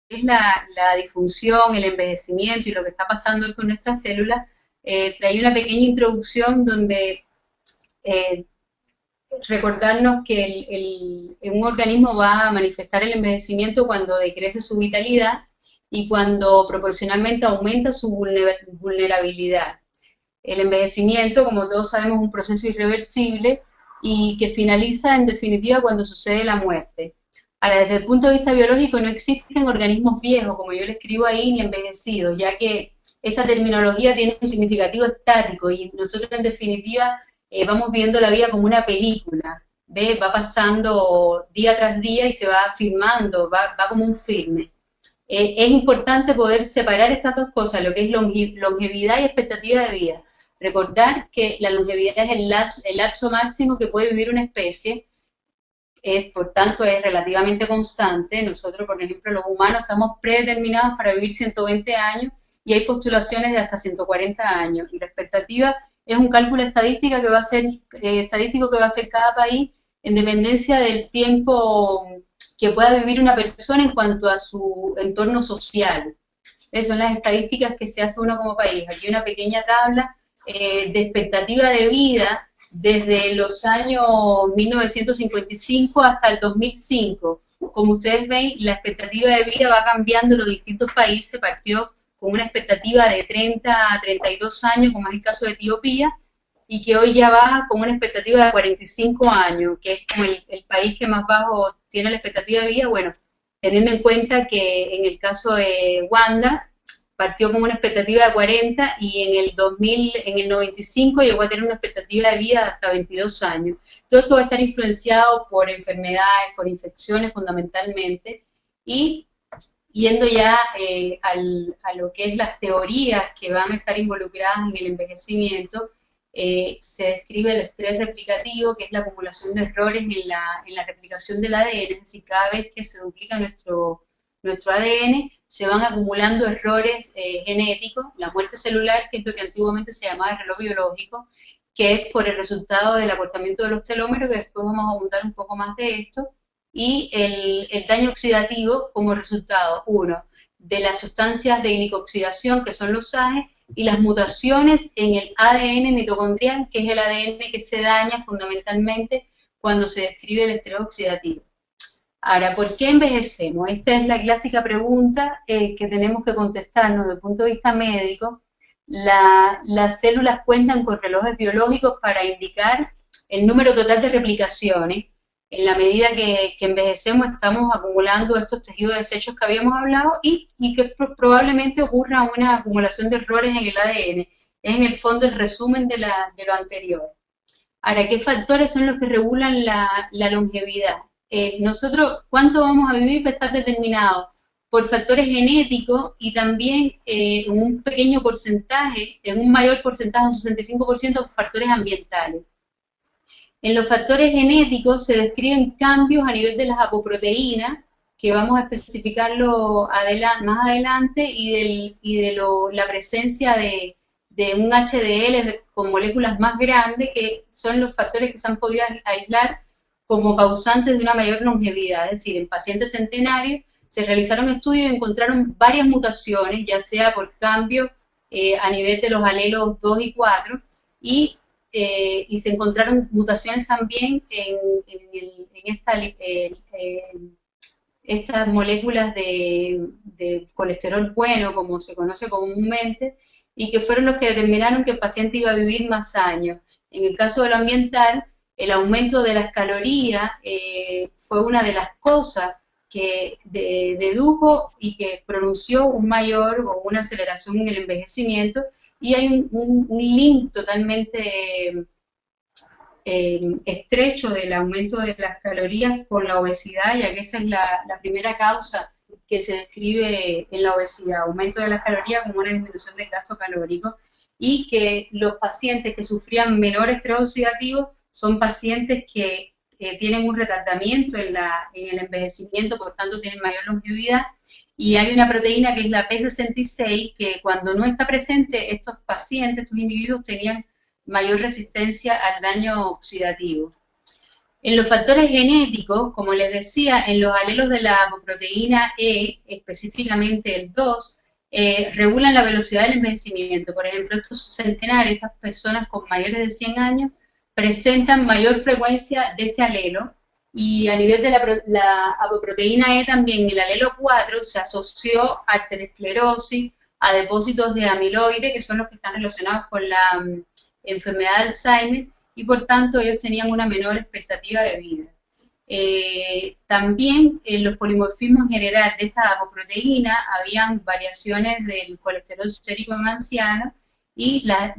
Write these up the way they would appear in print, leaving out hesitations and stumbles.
es la disfunción, el envejecimiento y lo que está pasando hoy con nuestras células, traía una pequeña introducción donde eh, recordarnos que un organismo va a manifestar el envejecimiento cuando decrece su vitalidad y cuando proporcionalmente aumenta su vulnerabilidad. El envejecimiento, como todos sabemos, es un proceso irreversible y que finaliza en definitiva cuando sucede la muerte. Ahora, desde el punto de vista biológico no existen organismos viejos, como yo le escribo ahí, ni envejecidos, ya que esta terminología tiene un significativo estático y nosotros en definitiva vamos viendo la vida como una película, ¿ve? Va pasando día tras día y se va filmando, va como un filme. Es importante poder separar estas dos cosas, lo que es longevidad y expectativa de vida. Recordar que la longevidad es el lapso máximo que puede vivir una especie, por tanto es relativamente constante. Nosotros, por ejemplo, los humanos estamos predeterminados para vivir 120 años y hay postulaciones de hasta 140 años. Y la expectativa es un cálculo estadístico que va a ser, estadístico que va a hacer cada país en dependencia del tiempo que pueda vivir una persona en cuanto a su entorno social. Esas son las estadísticas que se hace uno como país. Aquí una pequeña tabla de expectativa de vida desde los años 1955 hasta el 2005. Como ustedes ven, la expectativa de vida va cambiando en los distintos países. Partió con una expectativa de 30 a 32 años, como es el caso de Etiopía, y que hoy ya va con una expectativa de 45 años, que es como el país que más bajo tiene la expectativa de vida. Bueno, teniendo en cuenta que en el caso de Wanda partió con una expectativa de 40 y en el 95 llegó a tener una expectativa de vida de hasta 22 años. Todo esto va a estar influenciado por enfermedades, por infecciones fundamentalmente, y yendo ya a lo que es las teorías que van a estar involucradas en el envejecimiento, se describe el estrés replicativo, que es la acumulación de errores en la replicación del ADN, es decir, cada vez que se duplica nuestro ADN, se van acumulando errores genéticos, la muerte celular, que es lo que antiguamente se llamaba el reloj biológico, que es por el resultado del acortamiento de los telómeros, que después vamos a abundar un poco más de esto, y el daño oxidativo como resultado, uno, de las sustancias de glicoxidación, que son los AGE, y las mutaciones en el ADN mitocondrial, que es el ADN que se daña fundamentalmente cuando se describe el estrés oxidativo. Ahora, ¿por qué envejecemos? Esta es la clásica pregunta que tenemos que contestarnos desde el punto de vista médico. Las células cuentan con relojes biológicos para indicar el número total de replicaciones. En la medida que envejecemos estamos acumulando estos tejidos desechos que habíamos hablado y que probablemente ocurra una acumulación de errores en el ADN. Es en el fondo el resumen de lo anterior. Ahora, ¿qué factores son los que regulan la longevidad? Nosotros, ¿cuánto vamos a vivir? Va a estar determinado por factores genéticos y también en un pequeño porcentaje, en un mayor porcentaje, un 65%, por factores ambientales. En los factores genéticos se describen cambios a nivel de las apoproteínas, que vamos a especificarlo más adelante, y de la presencia de un HDL con moléculas más grandes, que son los factores que se han podido aislar como causantes de una mayor longevidad. Es decir, en pacientes centenarios se realizaron estudios y encontraron varias mutaciones, ya sea por cambios a nivel de los alelos 2 y 4, y se encontraron mutaciones también estas moléculas de colesterol bueno, como se conoce comúnmente, y que fueron los que determinaron que el paciente iba a vivir más años. En el caso de lo ambiental, el aumento de las calorías fue una de las cosas que dedujo y que pronunció un mayor o una aceleración en el envejecimiento, y hay un link totalmente estrecho del aumento de las calorías con la obesidad, ya que esa es la primera causa que se describe en la obesidad, aumento de las calorías como una disminución del gasto calórico, y que los pacientes que sufrían menor estrés oxidativo son pacientes que tienen un retardamiento en el envejecimiento, por tanto tienen mayor longevidad. Y hay una proteína que es la P66, que cuando no está presente, estos pacientes, estos individuos tenían mayor resistencia al daño oxidativo. En los factores genéticos, como les decía, en los alelos de la apoproteína E, específicamente el 2, regulan la velocidad del envejecimiento. Por ejemplo, estos centenarios, estas personas con mayores de 100 años, presentan mayor frecuencia de este alelo, y a nivel de la apoproteína E también, el alelo 4 se asoció a arteriosclerosis, a depósitos de amiloide, que son los que están relacionados con la enfermedad de Alzheimer, y por tanto ellos tenían una menor expectativa de vida. También en los polimorfismos en general de esta apoproteína habían variaciones del colesterol sérico en ancianos, y la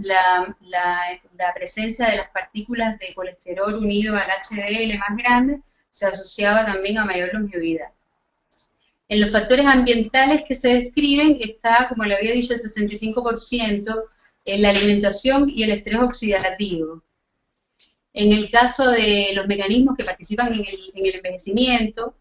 presencia de las partículas de colesterol unido al HDL más grande se asociaba también a mayor longevidad. En los factores ambientales que se describen está, como le había dicho, el 65% en la alimentación y el estrés oxidativo. En el caso de los mecanismos que participan en el envejecimiento,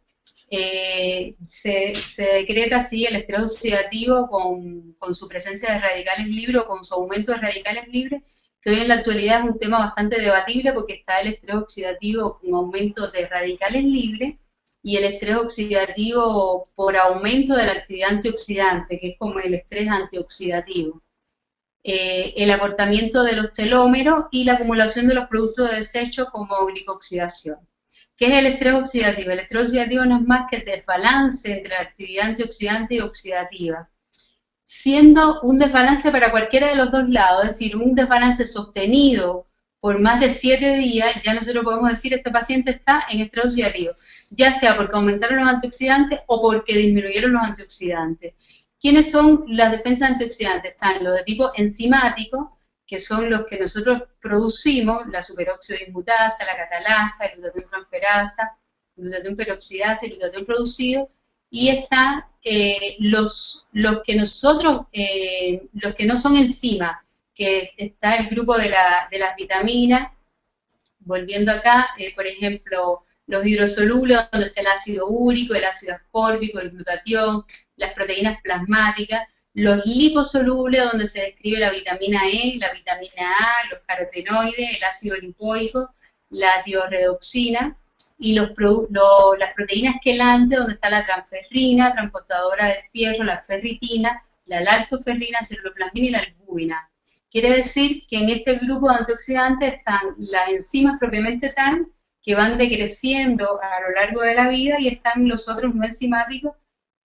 se decreta así el estrés oxidativo con su presencia de radicales libres o con su aumento de radicales libres, que hoy en la actualidad es un tema bastante debatible porque está el estrés oxidativo con aumento de radicales libres y el estrés oxidativo por aumento de la actividad antioxidante, que es como el estrés antioxidativo. El acortamiento de los telómeros y la acumulación de los productos de desecho como glicoxidación. ¿Qué es el estrés oxidativo? El estrés oxidativo no es más que el desbalance entre la actividad antioxidante y oxidativa, siendo un desbalance para cualquiera de los dos lados, es decir, un desbalance sostenido por más de 7 días, ya nosotros podemos decir este paciente está en estrés oxidativo, ya sea porque aumentaron los antioxidantes o porque disminuyeron los antioxidantes. ¿Quiénes son las defensas antioxidantes? Están los de tipo enzimático, que son los que nosotros producimos, la superóxido dismutasa, la catalasa, el glutatión transferasa, el glutatión peroxidasa, el glutatión producido, y están los que no son enzimas, que está el grupo de las vitaminas, volviendo acá, por ejemplo, los hidrosolubles, donde está el ácido úrico, el ácido ascórbico, el glutatión, las proteínas plasmáticas, los liposolubles, donde se describe la vitamina E, la vitamina A, los carotenoides, el ácido lipoico, la tiorredoxina, y las proteínas quelantes, donde está la transferrina, transportadora del fierro, la ferritina, la lactoferrina, ceruloplasmina y la albúmina. Quiere decir que en este grupo de antioxidantes están las enzimas propiamente tal, que van decreciendo a lo largo de la vida, y están los otros no enzimáticos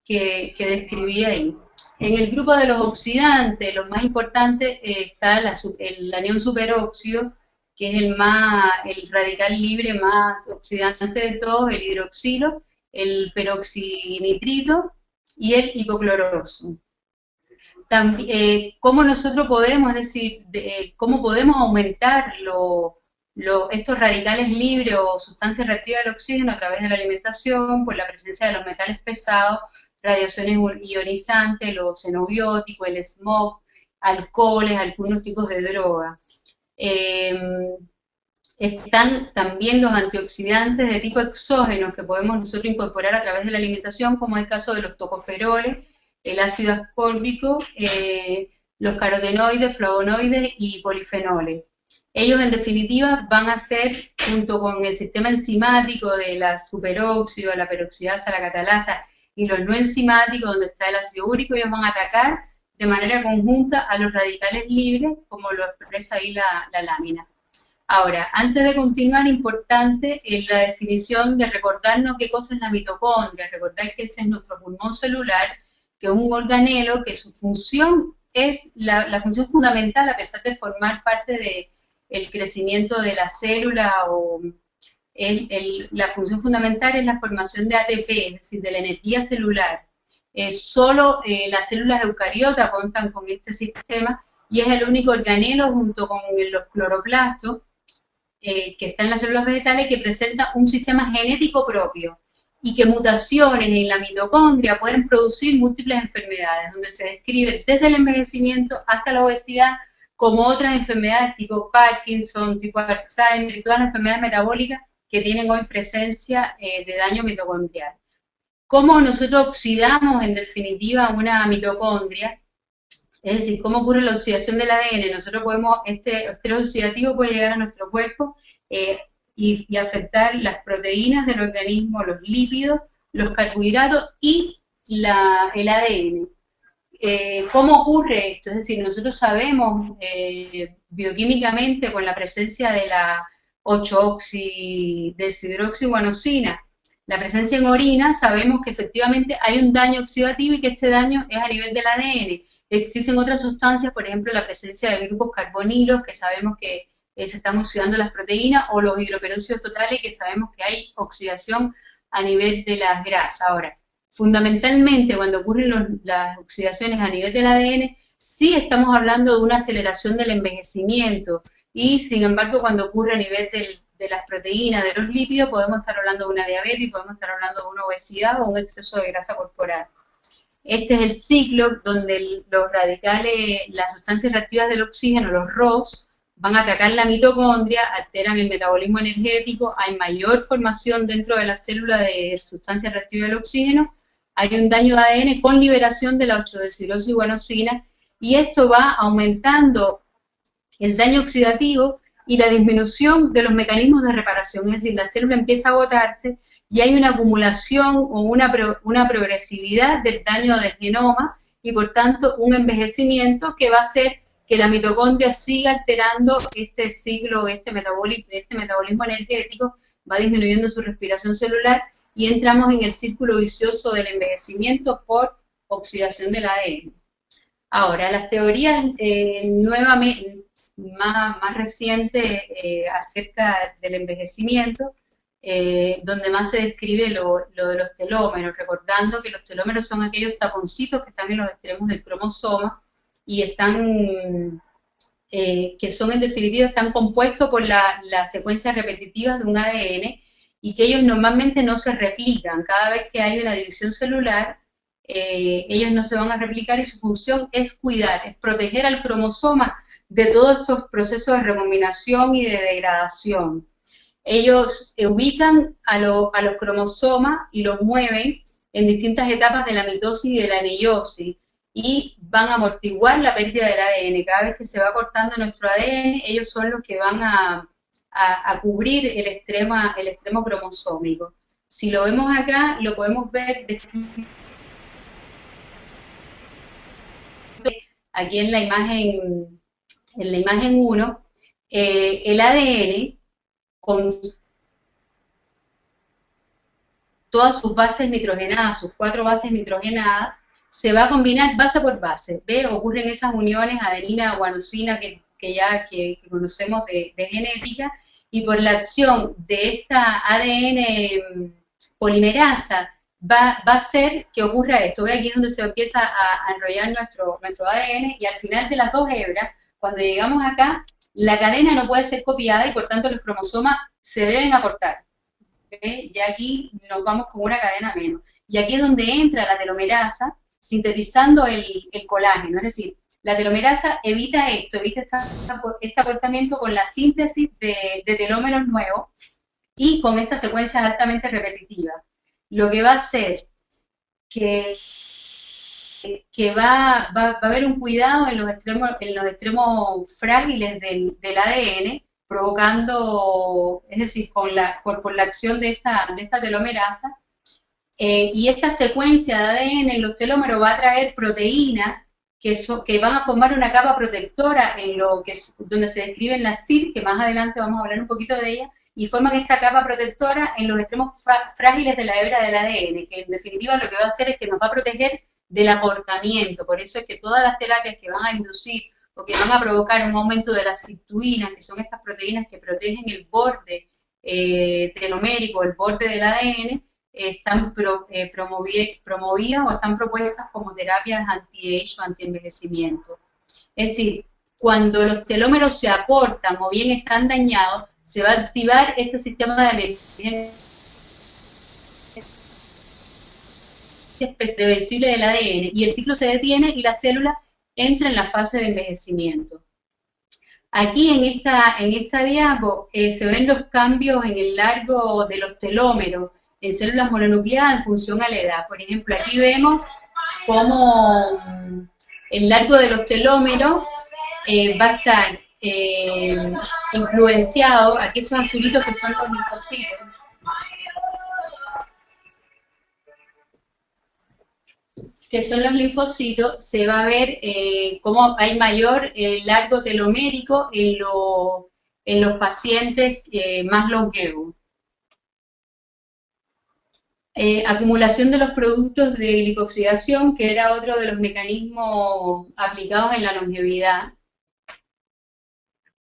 que describí ahí. En el grupo de los oxidantes, los más importantes, está el anión superóxido, que es el radical libre más oxidante de todos, el hidroxilo, el peroxinitrito y el hipocloroso. ¿Cómo nosotros podemos, es decir, cómo podemos aumentar estos radicales libres o sustancias reactivas del oxígeno? A través de la alimentación, por la presencia de los metales pesados, radiaciones ionizantes, los xenobióticos, el smog, alcoholes, algunos tipos de drogas. Están también los antioxidantes de tipo exógeno que podemos nosotros incorporar a través de la alimentación, como es el caso de los tocoferoles, el ácido ascórbico, los carotenoides, flavonoides y polifenoles. Ellos, en definitiva, van a ser, junto con el sistema enzimático de la superóxido, la peroxidasa, la catalasa y los no enzimáticos, donde está el ácido úrico, ellos van a atacar de manera conjunta a los radicales libres, como lo expresa ahí la lámina. Ahora, antes de continuar, importante la definición de recordarnos qué cosa es la mitocondria, recordar que ese es nuestro pulmón celular, que es un organelo que su función es la función fundamental, a pesar de formar parte del crecimiento de la célula, o la función fundamental es la formación de ATP, es decir, de la energía celular. Solo las células eucariotas cuentan con este sistema, y es el único organelo junto con los cloroplastos que está en las células vegetales, que presenta un sistema genético propio, y que mutaciones en la mitocondria pueden producir múltiples enfermedades, donde se describe desde el envejecimiento hasta la obesidad, como otras enfermedades tipo Parkinson, tipo Alzheimer, y todas las enfermedades metabólicas que tienen hoy presencia de daño mitocondrial. ¿Cómo nosotros oxidamos, en definitiva, una mitocondria? Es decir, cómo ocurre la oxidación del ADN. Nosotros podemos, este estrés oxidativo puede llegar a nuestro cuerpo y afectar las proteínas del organismo, los lípidos, los carbohidratos y el ADN. ¿Cómo ocurre esto? Es decir, nosotros sabemos bioquímicamente con la presencia de la 8-oxideshidroxiguanosina, la presencia en orina, sabemos que efectivamente hay un daño oxidativo y que este daño es a nivel del ADN. Existen otras sustancias, por ejemplo, la presencia de grupos carbonilos, que sabemos que se están oxidando las proteínas, o los hidroperóxidos totales, que sabemos que hay oxidación a nivel de las grasas. Ahora, fundamentalmente, cuando ocurren las oxidaciones a nivel del ADN, sí estamos hablando de una aceleración del envejecimiento, y sin embargo, cuando ocurre a nivel de las proteínas, de los lípidos, podemos estar hablando de una diabetes, podemos estar hablando de una obesidad o un exceso de grasa corporal. Este es el ciclo donde los radicales, las sustancias reactivas del oxígeno, los ROS, van a atacar la mitocondria, alteran el metabolismo energético, hay mayor formación dentro de la célula de sustancias reactivas del oxígeno, hay un daño de ADN con liberación de la 8-deshidroxiguanosina, y esto va aumentando el daño oxidativo y la disminución de los mecanismos de reparación, es decir, la célula empieza a agotarse y hay una acumulación o una progresividad del daño del genoma y por tanto un envejecimiento que va a hacer que la mitocondria siga alterando este ciclo, este metabolismo energético, va disminuyendo su respiración celular y entramos en el círculo vicioso del envejecimiento por oxidación del ADN. Ahora, las teorías nuevamente más recientes acerca del envejecimiento, donde más se describe lo de los telómeros, recordando que los telómeros son aquellos taponcitos que están en los extremos del cromosoma y están, que son en definitiva, están compuestos por la secuencia repetitiva de un ADN y que ellos normalmente no se replican. Cada vez que hay una división celular, ellos no se van a replicar y su función es cuidar, es proteger al cromosoma de todos estos procesos de recombinación y de degradación. Ellos ubican a los cromosomas y los mueven en distintas etapas de la mitosis y de la meiosis y van a amortiguar la pérdida del ADN. Cada vez que se va cortando nuestro ADN, ellos son los que van a cubrir el extremo cromosómico. Si lo vemos acá, lo podemos ver aquí en la imagen 1, el ADN con todas sus bases nitrogenadas, sus 4 bases nitrogenadas, se va a combinar base por base. ¿Ve? Ocurren esas uniones adenina, guanosina que conocemos de genética, y por la acción de esta ADN polimerasa va a hacer que ocurra esto. Ve, aquí es donde se empieza a enrollar nuestro ADN, y al final de las 2 hebras, cuando llegamos acá, la cadena no puede ser copiada y por tanto los cromosomas se deben acortar. ¿Okay? Ya aquí nos vamos con una cadena menos. Y aquí es donde entra la telomerasa sintetizando el colágeno. Es decir, la telomerasa evita esto, evita este acortamiento con la síntesis de telómeros nuevos y con estas secuencias altamente repetitivas. Lo que va a hacer que va a haber un cuidado en los extremos frágiles del ADN, provocando, es decir, por la acción de esta telomerasa, y esta secuencia de ADN en los telómeros va a traer proteínas que van a formar una capa protectora en donde se describen las CIR, que más adelante vamos a hablar un poquito de ellas, y forman esta capa protectora en los extremos frágiles de la hebra del ADN, que en definitiva lo que va a hacer es que nos va a proteger del acortamiento. Por eso es que todas las terapias que van a inducir o que van a provocar un aumento de las sirtuinas, que son estas proteínas que protegen el borde telomérico, el borde del ADN, están promovidas o están propuestas como terapias anti-age o anti-envejecimiento. Es decir, cuando los telómeros se acortan o bien están dañados, se va a activar este sistema de emergencia irreversible del ADN y el ciclo se detiene y la célula entra en la fase de envejecimiento. Aquí en esta diapo se ven los cambios en el largo de los telómeros en células mononucleadas en función a la edad. Por ejemplo, aquí vemos cómo el largo de los telómeros va a estar influenciado, aquí estos azulitos que son los linfocitos, se va a ver cómo hay mayor largo telomérico en los pacientes más longevos. Acumulación de los productos de glicoxidación, que era otro de los mecanismos aplicados en la longevidad.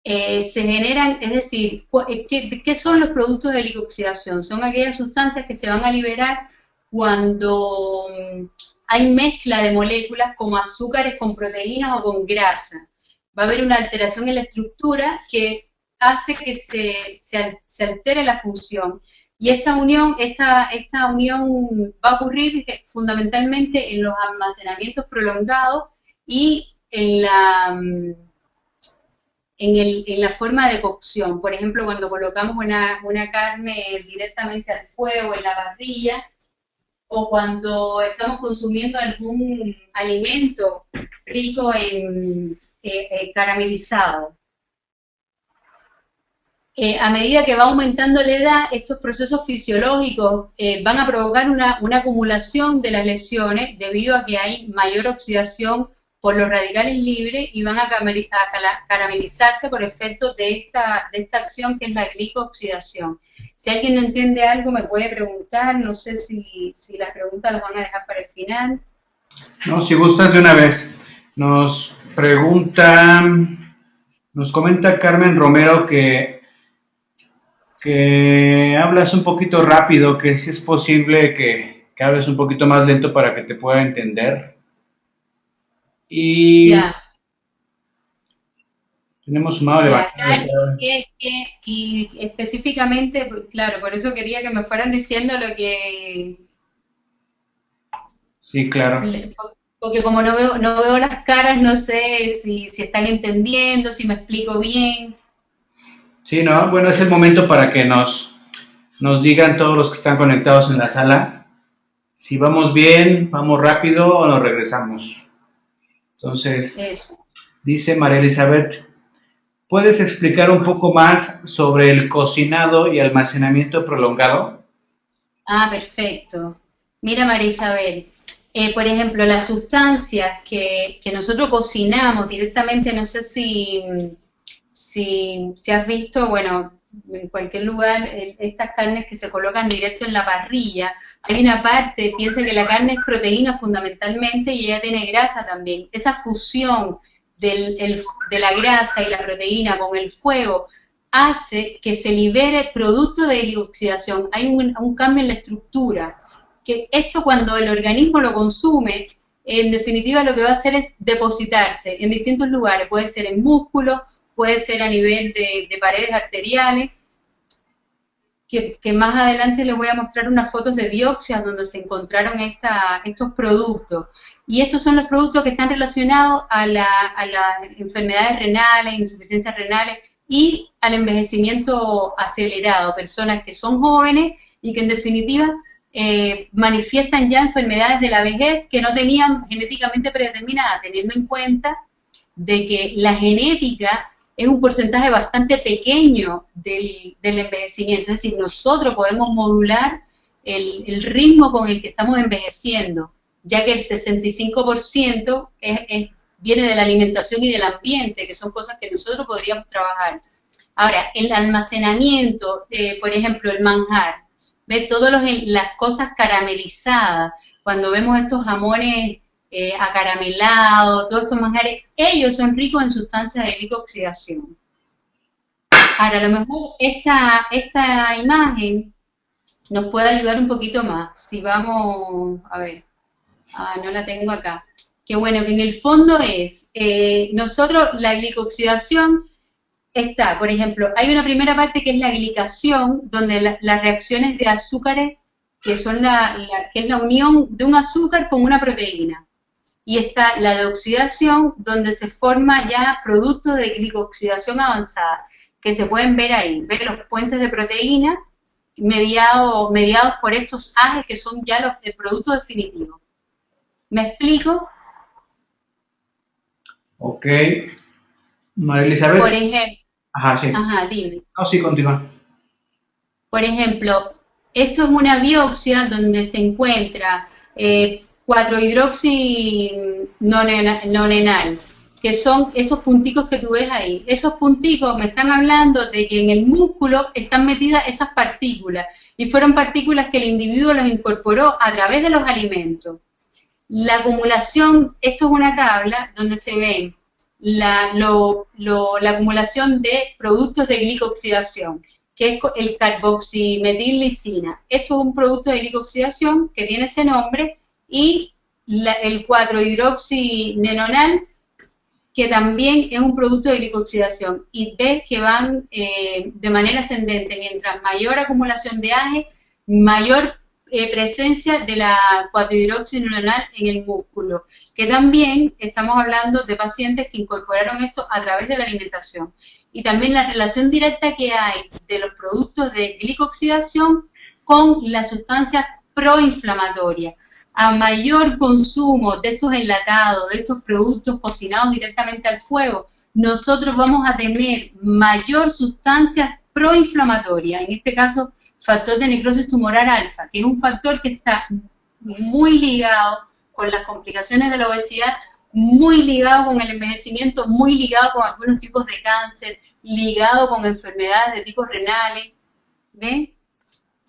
Se generan, es decir, ¿qué son los productos de glicoxidación? Son aquellas sustancias que se van a liberar cuando hay mezcla de moléculas como azúcares con proteínas o con grasa. Va a haber una alteración en la estructura que hace que se altere la función. Y esta unión va a ocurrir fundamentalmente en los almacenamientos prolongados y en la forma de cocción. Por ejemplo, cuando colocamos una carne directamente al fuego en la parrilla, o cuando estamos consumiendo algún alimento rico en caramelizado. A medida que va aumentando la edad, estos procesos fisiológicos van a provocar una acumulación de las lesiones debido a que hay mayor oxidación por los radicales libres y van a caramelizarse por efecto de esta acción que es la glicoxidación. Si alguien no entiende algo me puede preguntar, no sé si las preguntas las van a dejar para el final. No, si gustas de una vez. Nos comenta Carmen Romero que hablas un poquito rápido, que si es posible que hables un poquito más lento para que te pueda entender. Y ya. Tenemos un mano levantada. Y específicamente, claro, por eso quería que me fueran diciendo lo que... Sí, claro. Porque como no veo las caras, no sé si están entendiendo, si me explico bien. Sí, no, bueno, es el momento para que nos digan todos los que están conectados en la sala si vamos bien, vamos rápido o nos regresamos. Entonces, eso. Dice María Elizabeth, ¿puedes explicar un poco más sobre el cocinado y almacenamiento prolongado? Ah, perfecto. Mira, María Isabel, por ejemplo, las sustancias que nosotros cocinamos directamente, no sé si has visto, bueno, en cualquier lugar, estas carnes que se colocan directo en la parrilla, hay una parte, piensa que la carne es proteína fundamentalmente y ella tiene grasa también. Esa fusión de la grasa y la proteína con el fuego hace que se libere producto de glicoxidación. Hay un cambio en la estructura, que esto cuando el organismo lo consume, en definitiva lo que va a hacer es depositarse en distintos lugares, puede ser en músculos, puede ser a nivel de paredes arteriales, que más adelante les voy a mostrar unas fotos de biopsias donde se encontraron estos productos. Y estos son los productos que están relacionados a las enfermedades renales, insuficiencias renales y al envejecimiento acelerado, personas que son jóvenes y que en definitiva manifiestan ya enfermedades de la vejez que no tenían genéticamente predeterminadas, teniendo en cuenta de que la genética es un porcentaje bastante pequeño del envejecimiento, es decir, nosotros podemos modular el ritmo con el que estamos envejeciendo, ya que el 65% viene de la alimentación y del ambiente, que son cosas que nosotros podríamos trabajar. Ahora, el almacenamiento, por ejemplo, el manjar, ver todas las cosas caramelizadas, cuando vemos estos jamones acaramelados, todos estos manjares, ellos son ricos en sustancias de glicoxidación. Ahora, a lo mejor esta imagen nos puede ayudar un poquito más. Si vamos, a ver, no la tengo acá. Que bueno, que en el fondo es, nosotros la glicoxidación está, por ejemplo, hay una primera parte que es la glicación, donde las reacciones de azúcares, que son que es la unión de un azúcar con una proteína. Y está la de oxidación, donde se forma ya productos de glicoxidación avanzada, que se pueden ver ahí, ver los puentes de proteína mediados por estos AGEs, que son ya el producto definitivo. ¿Me explico? Ok. María Por Elizabeth. ejemplo, Ajá, sí. ajá, dime. No, sí, continúa. Por ejemplo, esto es una biopsia donde se encuentra 4-hidroxinonenal, que son esos punticos que tú ves ahí. Esos punticos me están hablando de que en el músculo están metidas esas partículas y fueron partículas que el individuo los incorporó a través de los alimentos. La acumulación, esto es una tabla donde se ven la acumulación de productos de glicoxidación, que es el carboximetillicina. Esto es un producto de glicoxidación que tiene ese nombre y el 4-hidroxinenonal, que también es un producto de glicoxidación. Y ves que van de manera ascendente. Mientras mayor acumulación de AGE, mayor presencia de la 4-hidroxinonenal en el músculo, que también estamos hablando de pacientes que incorporaron esto a través de la alimentación. Y también la relación directa que hay de los productos de glicoxidación con las sustancias proinflamatorias. A mayor consumo de estos enlatados, de estos productos cocinados directamente al fuego, nosotros vamos a tener mayor sustancias proinflamatorias, en este caso factor de necrosis tumoral alfa, que es un factor que está muy ligado con las complicaciones de la obesidad, muy ligado con el envejecimiento, muy ligado con algunos tipos de cáncer, ligado con enfermedades de tipo renales, ¿ven?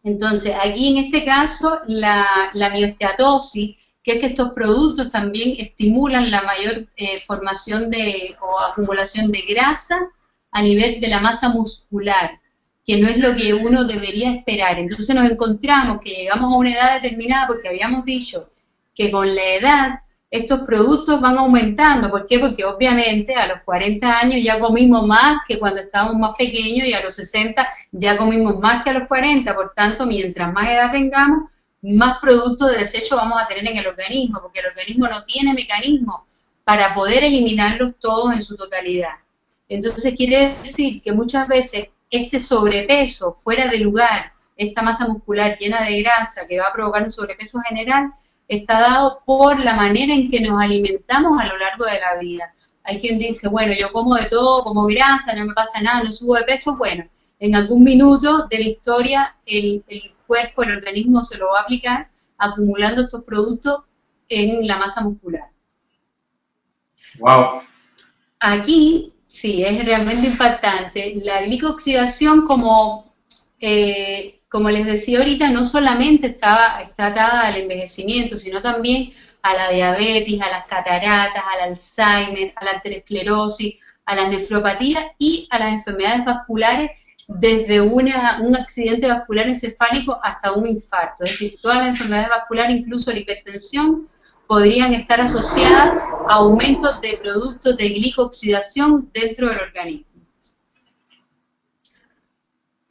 Entonces, aquí en este caso, la mioesteatosis, que es que estos productos también estimulan la mayor formación o acumulación de grasa a nivel de la masa muscular, que no es lo que uno debería esperar. Entonces nos encontramos que llegamos a una edad determinada, porque habíamos dicho que con la edad estos productos van aumentando. ¿Por qué? Porque obviamente a los 40 años ya comimos más que cuando estábamos más pequeños y a los 60 ya comimos más que a los 40. Por tanto, mientras más edad tengamos, más productos de desecho vamos a tener en el organismo, porque el organismo no tiene mecanismo para poder eliminarlos todos en su totalidad. Entonces quiere decir que muchas veces este sobrepeso fuera de lugar, esta masa muscular llena de grasa que va a provocar un sobrepeso general, está dado por la manera en que nos alimentamos a lo largo de la vida. Hay quien dice, bueno, yo como de todo, como grasa, no me pasa nada, no subo de peso. Bueno, en algún minuto de la historia el cuerpo, el organismo se lo va a aplicar acumulando estos productos en la masa muscular. Wow. Aquí, sí, es realmente impactante. La glicoxidación, como les decía ahorita, no solamente está atada al envejecimiento, sino también a la diabetes, a las cataratas, al Alzheimer, a la arteriosclerosis, a las nefropatías y a las enfermedades vasculares, desde un accidente vascular encefálico hasta un infarto. Es decir, todas las enfermedades vasculares, incluso la hipertensión, podrían estar asociadas a aumentos de productos de glicoxidación dentro del organismo.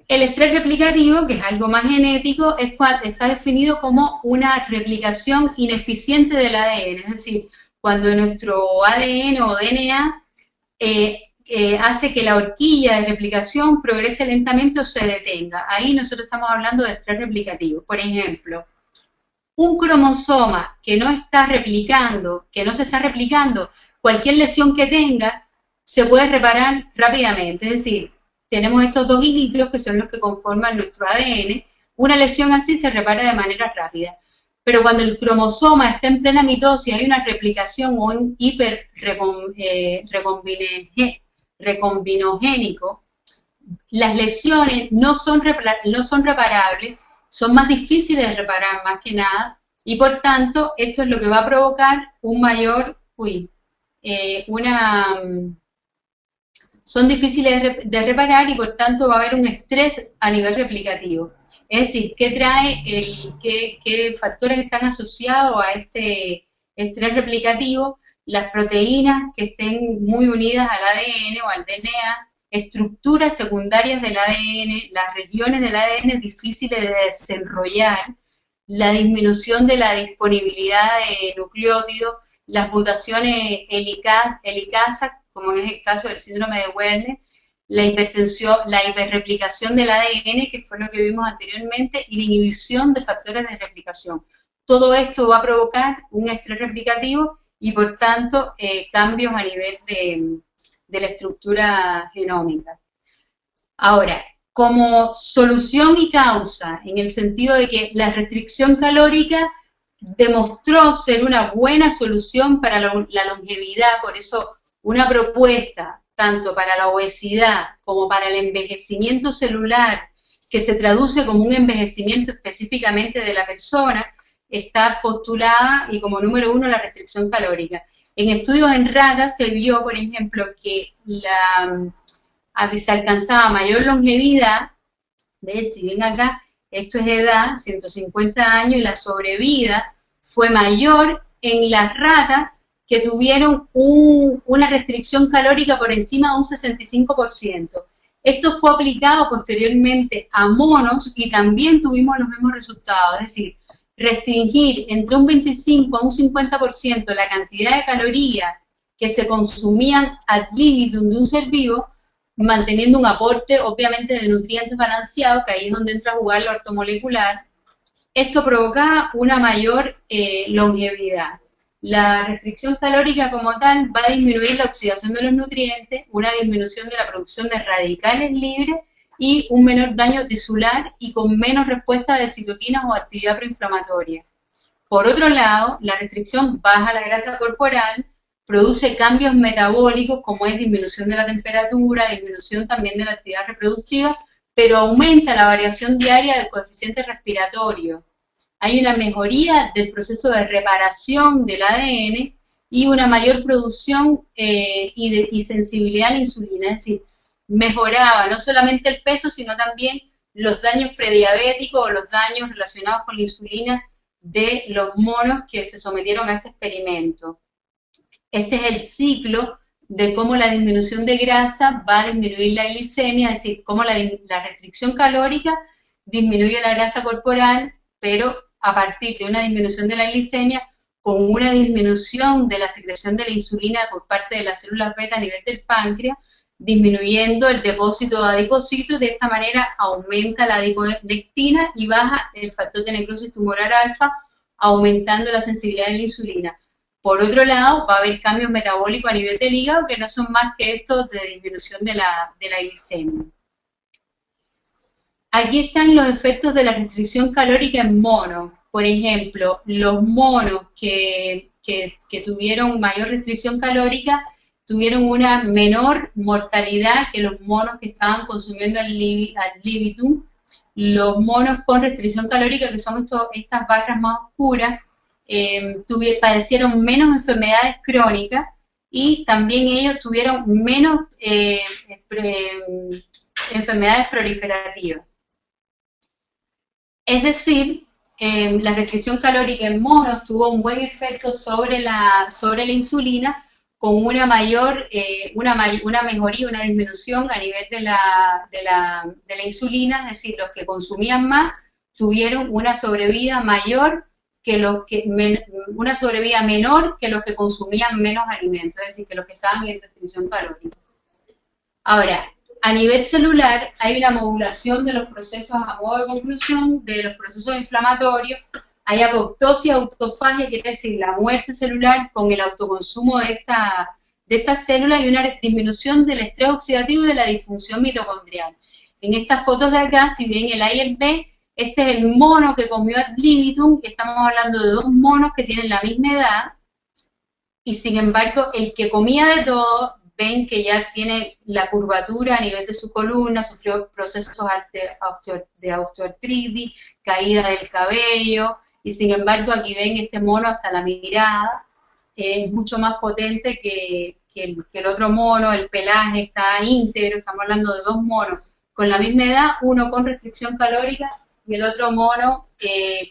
El estrés replicativo, que es algo más genético, está definido como una replicación ineficiente del ADN, es decir, cuando nuestro ADN o DNA hace que la horquilla de replicación progrese lentamente o se detenga. Ahí nosotros estamos hablando de estrés replicativo. Por ejemplo, un cromosoma que no está replicando, que no se está replicando, cualquier lesión que tenga, se puede reparar rápidamente. Es decir, tenemos estos dos hilitos que son los que conforman nuestro ADN. Una lesión así se repara de manera rápida. Pero cuando el cromosoma está en plena mitosis, hay una replicación o un recombinogénico, las lesiones no son reparables, son más difíciles de reparar más que nada, y por tanto esto es lo que va a provocar un mayor, son difíciles de reparar y por tanto va a haber un estrés a nivel replicativo. Es decir, qué factores están asociados a este estrés replicativo? Las proteínas que estén muy unidas al ADN o al DNA, estructuras secundarias del ADN, las regiones del ADN difíciles de desenrollar, la disminución de la disponibilidad de nucleótidos, las mutaciones helicasas, como es el caso del síndrome de Werner, la hipertensión, la hiperreplicación del ADN, que fue lo que vimos anteriormente, y la inhibición de factores de replicación. Todo esto va a provocar un estrés replicativo y por tanto cambios a nivel la estructura genómica. Ahora, como solución y causa, en el sentido de que la restricción calórica demostró ser una buena solución para la longevidad, por eso una propuesta tanto para la obesidad como para el envejecimiento celular, que se traduce como un envejecimiento específicamente de la persona, está postulada y como número 1 la restricción calórica. En estudios en ratas se vio, por ejemplo, que se alcanzaba mayor longevidad, ¿ves? Si ven acá, esto es edad, 150 años, y la sobrevida fue mayor en las ratas que tuvieron una restricción calórica por encima de un 65%. Esto fue aplicado posteriormente a monos y también tuvimos los mismos resultados, es decir, restringir entre un 25 a un 50% la cantidad de calorías que se consumían ad libitum de un ser vivo, manteniendo un aporte obviamente de nutrientes balanceados, que ahí es donde entra a jugar lo ortomolecular. Esto provocaba una mayor longevidad. La restricción calórica como tal va a disminuir la oxidación de los nutrientes, una disminución de la producción de radicales libres y un menor daño tisular y con menos respuesta de citoquinas o actividad proinflamatoria. Por otro lado, la restricción baja la grasa corporal, produce cambios metabólicos como es disminución de la temperatura, disminución también de la actividad reproductiva, pero aumenta la variación diaria del coeficiente respiratorio. Hay una mejoría del proceso de reparación del ADN y una mayor producción y sensibilidad a la insulina, es decir, mejoraba no solamente el peso, sino también los daños prediabéticos o los daños relacionados con la insulina de los monos que se sometieron a este experimento. Este es el ciclo de cómo la disminución de grasa va a disminuir la glicemia, es decir, cómo la restricción calórica disminuye la grasa corporal, pero a partir de una disminución de la glicemia, con una disminución de la secreción de la insulina por parte de las células beta a nivel del páncreas, disminuyendo el depósito de adipocitos. De esta manera aumenta la adiponectina y baja el factor de necrosis tumoral alfa, aumentando la sensibilidad de la insulina. Por otro lado, va a haber cambios metabólicos a nivel del hígado que no son más que estos de disminución de la glicemia. Aquí están los efectos de la restricción calórica en monos. Por ejemplo, los monos que tuvieron mayor restricción calórica tuvieron una menor mortalidad que los monos que estaban consumiendo ad libitum. Los monos con restricción calórica, que son estas barras más oscuras, padecieron menos enfermedades crónicas y también ellos tuvieron menos enfermedades proliferativas. Es decir, la restricción calórica en monos tuvo un buen efecto sobre la insulina, con una mejoría, una disminución a nivel de la insulina, es decir, los que consumían más tuvieron una sobrevida mayor una sobrevida menor que los que consumían menos alimentos, es decir, que los que estaban en restricción calórica. Ahora, a nivel celular hay una modulación de los procesos, a modo de conclusión, de los procesos inflamatorios. Hay apoptosis, autofagia, quiere decir la muerte celular con el autoconsumo de estas células, y una disminución del estrés oxidativo y de la disfunción mitocondrial. En estas fotos de acá, si ven el A y el B, este es el mono que comió ad libitum, que estamos hablando de dos monos que tienen la misma edad, y sin embargo, el que comía de todo, ven que ya tiene la curvatura a nivel de su columna, sufrió procesos de osteoartritis, caída del cabello, y sin embargo aquí ven este mono hasta la mirada, es mucho más potente que el otro mono, el pelaje está íntegro, estamos hablando de dos monos con la misma edad, uno con restricción calórica y el otro mono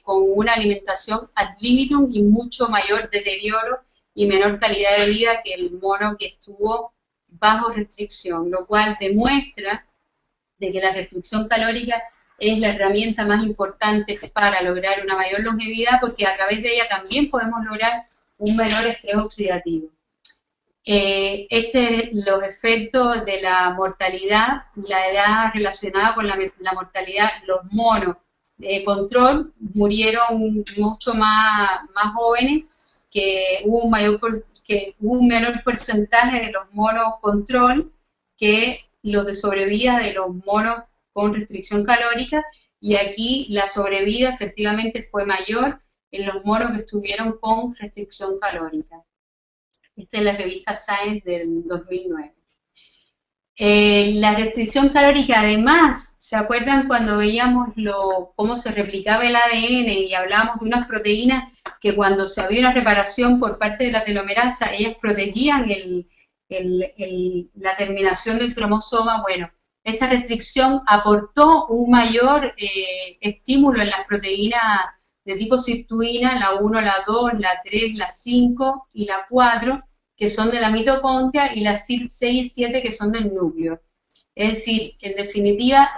con una alimentación ad libitum y mucho mayor deterioro y menor calidad de vida que el mono que estuvo bajo restricción, lo cual demuestra de que la restricción calórica es la herramienta más importante para lograr una mayor longevidad, porque a través de ella también podemos lograr un menor estrés oxidativo. Los efectos de la mortalidad, la edad relacionada con la mortalidad, los monos de control murieron mucho más jóvenes, que hubo un menor porcentaje de los monos control que los de sobrevida de los monos con restricción calórica, y aquí la sobrevida efectivamente fue mayor en los monos que estuvieron con restricción calórica. Esta es la revista Science del 2009. La restricción calórica, además, ¿se acuerdan cuando veíamos cómo se replicaba el ADN y hablábamos de unas proteínas que cuando se había una reparación por parte de la telomerasa, ellas protegían la terminación del cromosoma? Bueno, esta restricción aportó un mayor estímulo en las proteínas de tipo sirtuina, la 1, la 2, la 3, la 5 y la 4, que son de la mitocondria, y las 6 y 7 que son del núcleo. Es decir, en definitiva,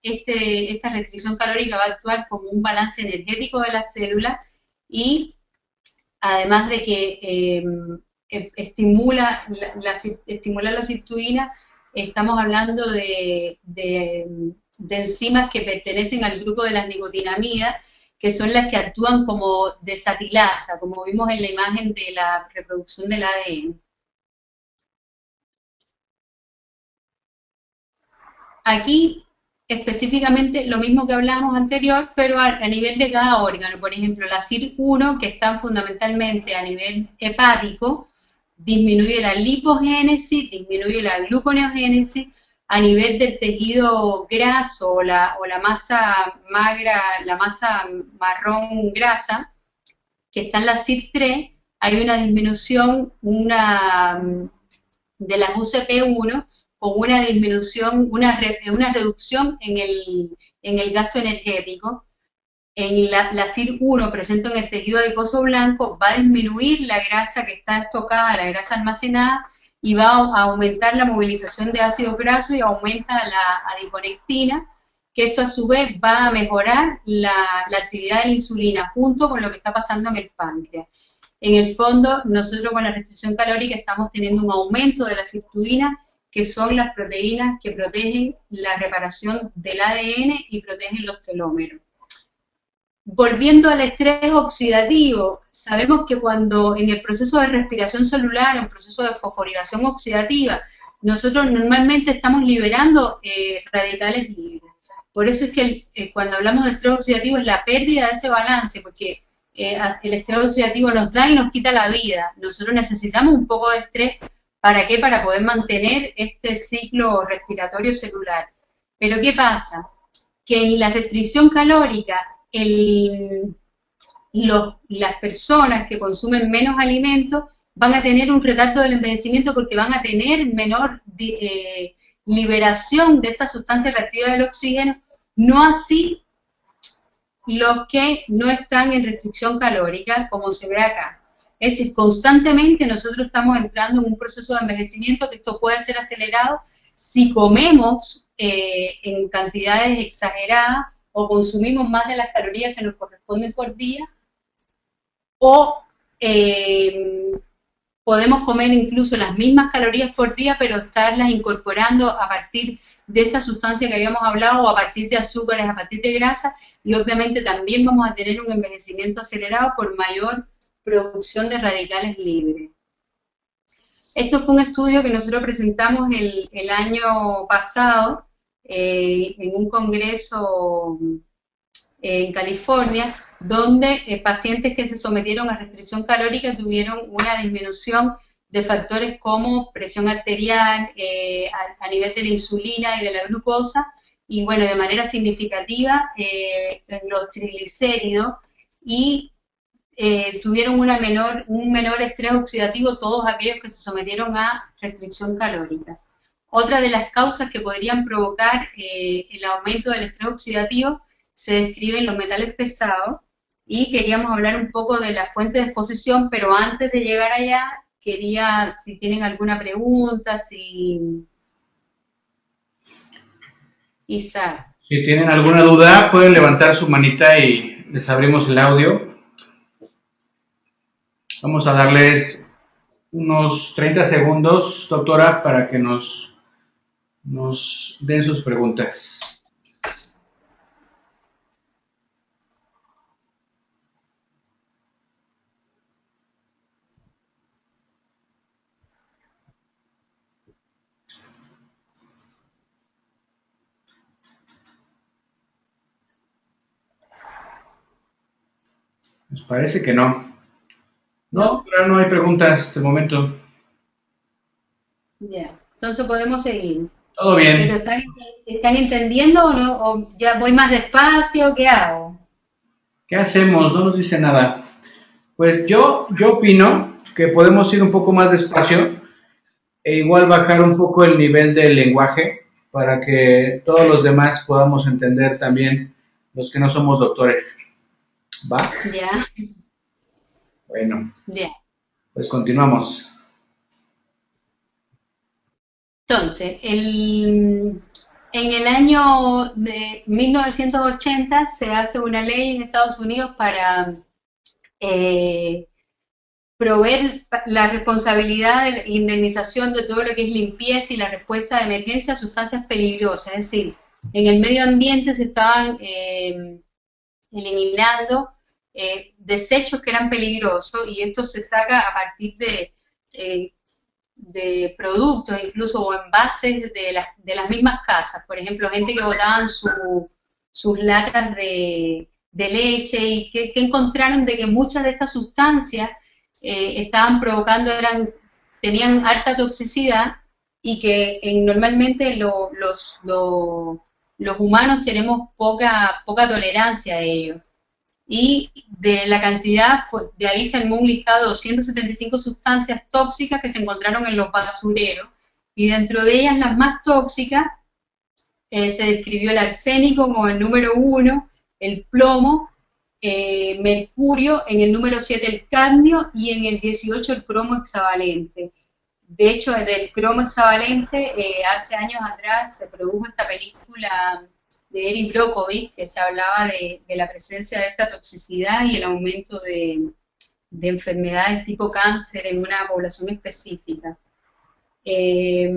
esta restricción calórica va a actuar como un balance energético de las células, y además de que estimular la sirtuina, estamos hablando de enzimas que pertenecen al grupo de las nicotinamidas, que son las que actúan como desatilasa, como vimos en la imagen de la reproducción del ADN. Aquí, específicamente, lo mismo que hablábamos anterior, pero a nivel de cada órgano. Por ejemplo, la SIR1, que están fundamentalmente a nivel hepático, disminuye la lipogénesis, disminuye la gluconeogénesis. A nivel del tejido graso o la masa magra, la masa marrón grasa, que está en la CYP3, hay una disminución de las UCP1 con una disminución, una reducción en el gasto energético. En la CYP1 presente en el tejido adiposo blanco va a disminuir la grasa que está estocada, la grasa almacenada, y va a aumentar la movilización de ácidos grasos y aumenta la adiponectina, que esto a su vez va a mejorar la actividad de la insulina junto con lo que está pasando en el páncreas. En el fondo, nosotros con la restricción calórica estamos teniendo un aumento de la sirtuina, que son las proteínas que protegen la reparación del ADN y protegen los telómeros. Volviendo al estrés oxidativo, sabemos que cuando en el proceso de respiración celular, en el proceso de fosforilación oxidativa, nosotros normalmente estamos liberando radicales libres. Por eso es que cuando hablamos de estrés oxidativo es la pérdida de ese balance, porque el estrés oxidativo nos da y nos quita la vida. Nosotros necesitamos un poco de estrés, ¿para qué? Para poder mantener este ciclo respiratorio celular. Pero ¿qué pasa? Que en la restricción calórica, las personas que consumen menos alimentos van a tener un retardo del envejecimiento porque van a tener menor liberación de esta sustancia reactiva del oxígeno, no así los que no están en restricción calórica, como se ve acá. Es decir, constantemente nosotros estamos entrando en un proceso de envejecimiento, que esto puede ser acelerado si comemos en cantidades exageradas o consumimos más de las calorías que nos corresponden por día, o podemos comer incluso las mismas calorías por día, pero estarlas incorporando a partir de esta sustancia que habíamos hablado, o a partir de azúcares, a partir de grasa, y obviamente también vamos a tener un envejecimiento acelerado por mayor producción de radicales libres. Esto fue un estudio que nosotros presentamos el año pasado en un congreso en California, donde pacientes que se sometieron a restricción calórica tuvieron una disminución de factores como presión arterial, a nivel de la insulina y de la glucosa, y bueno, de manera significativa en los triglicéridos, y tuvieron un menor estrés oxidativo todos aquellos que se sometieron a restricción calórica. Otra de las causas que podrían provocar el aumento del estrés oxidativo se describe en los metales pesados, y queríamos hablar un poco de la fuente de exposición, pero antes de llegar allá, quería, si tienen alguna pregunta, Isaac. Si tienen alguna duda, pueden levantar su manita y les abrimos el audio. Vamos a darles unos 30 segundos, doctora, para que nos den sus preguntas. Pues parece que no. No, ¿No? doctora, no hay preguntas hasta el momento. Ya. Entonces podemos seguir. Todo ¿Pero bien. están entendiendo o no? ¿O ya voy más despacio? ¿Qué hago? ¿Qué hacemos? No nos dice nada. Pues yo opino que podemos ir un poco más despacio e igual bajar un poco el nivel del lenguaje para que todos los demás podamos entender también los que no somos doctores. ¿Va? Ya, Bueno, ya. pues continuamos. Entonces, en el año de 1980 se hace una ley en Estados Unidos para eh, proveer la responsabilidad de la indemnización de todo lo que es limpieza y la respuesta de emergencia a sustancias peligrosas. Es decir, en el medio ambiente se estaban eliminando desechos que eran peligrosos y esto se saca a partir eh, de productos, incluso o envases de las mismas casas. Por ejemplo, gente que botaban sus latas de leche y que encontraron de que muchas de estas sustancias estaban provocando, tenían alta toxicidad y que normalmente los humanos tenemos poca tolerancia a ello. Y de la cantidad, de ahí se armó un listado de 275 sustancias tóxicas que se encontraron en los basureros. Y dentro de ellas, las más tóxicas, se describió el arsénico como el número 1, el plomo, mercurio, en el número 7 el cadmio y en el 18 el cromo hexavalente. De hecho, del cromo hexavalente, hace años atrás se produjo esta película de Erin Brockovich, que se hablaba de la presencia de esta toxicidad y el aumento de enfermedades tipo cáncer en una población específica. Eh,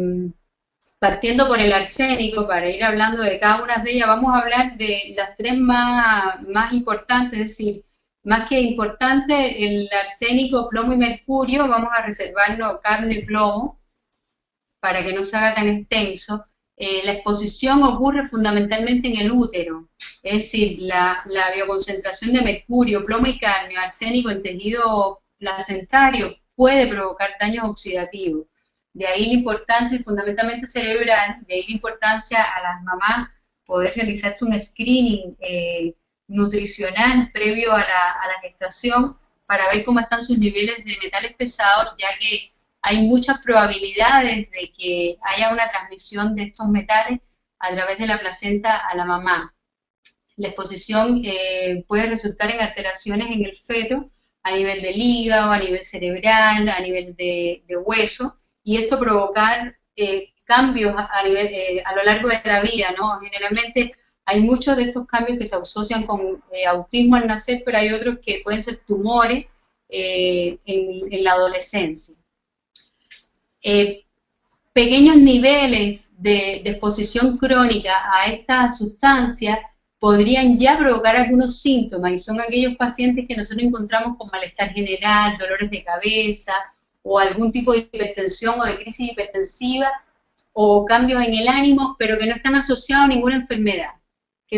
Partiendo por el arsénico, para ir hablando de cada una de ellas, vamos a hablar de las tres más importantes, es decir, más que importante, el arsénico, plomo y mercurio, vamos a reservarnos carne y plomo para que no se haga tan extenso. La exposición ocurre fundamentalmente en el útero, es decir, la bioconcentración de mercurio, plomo y cadmio, arsénico en tejido placentario puede provocar daños oxidativos. De ahí la importancia, fundamentalmente cerebral, de ahí la importancia a las mamás poder realizarse un screening nutricional previo a la gestación para ver cómo están sus niveles de metales pesados, ya que hay muchas probabilidades de que haya una transmisión de estos metales a través de la placenta a la mamá. La exposición puede resultar en alteraciones en el feto a nivel del hígado, a nivel cerebral, a nivel de hueso, y esto provocar cambios a lo largo de la vida, ¿no? Generalmente hay muchos de estos cambios que se asocian con autismo al nacer, pero hay otros que pueden ser tumores en la adolescencia. Eh, Pequeños niveles de exposición crónica a esta sustancia podrían ya provocar algunos síntomas y son aquellos pacientes que nosotros encontramos con malestar general, dolores de cabeza o algún tipo de hipertensión o de crisis hipertensiva o cambios en el ánimo, pero que no están asociados a ninguna enfermedad,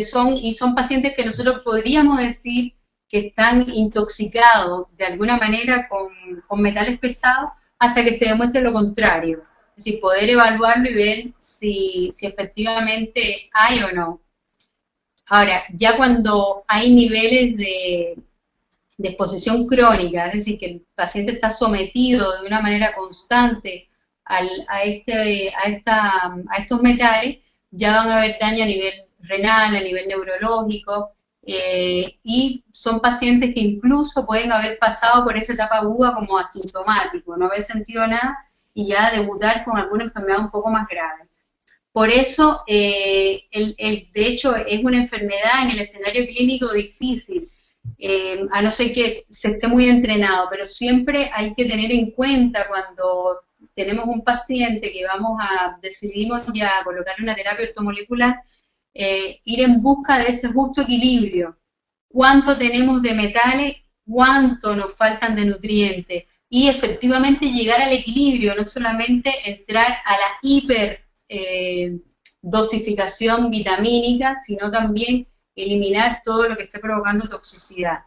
son pacientes que nosotros podríamos decir que están intoxicados de alguna manera con metales pesados hasta que se demuestre lo contrario. Es decir, poder evaluarlo y ver si efectivamente hay o no. Ahora, ya cuando hay niveles de exposición crónica, es decir, que el paciente está sometido de una manera constante a estos metales, ya van a haber daño a nivel renal, a nivel neurológico, y son pacientes que incluso pueden haber pasado por esa etapa aguda como asintomático, no haber sentido nada y ya debutar con alguna enfermedad un poco más grave. Por eso, de hecho, es una enfermedad en el escenario clínico difícil, a no ser que se esté muy entrenado, pero siempre hay que tener en cuenta cuando tenemos un paciente que decidimos ya colocarle una terapia ortomolecular, ir en busca de ese justo equilibrio. ¿Cuánto tenemos de metales? ¿Cuánto nos faltan de nutrientes? Y efectivamente llegar al equilibrio, no solamente entrar a la hiper dosificación vitamínica, sino también eliminar todo lo que esté provocando toxicidad.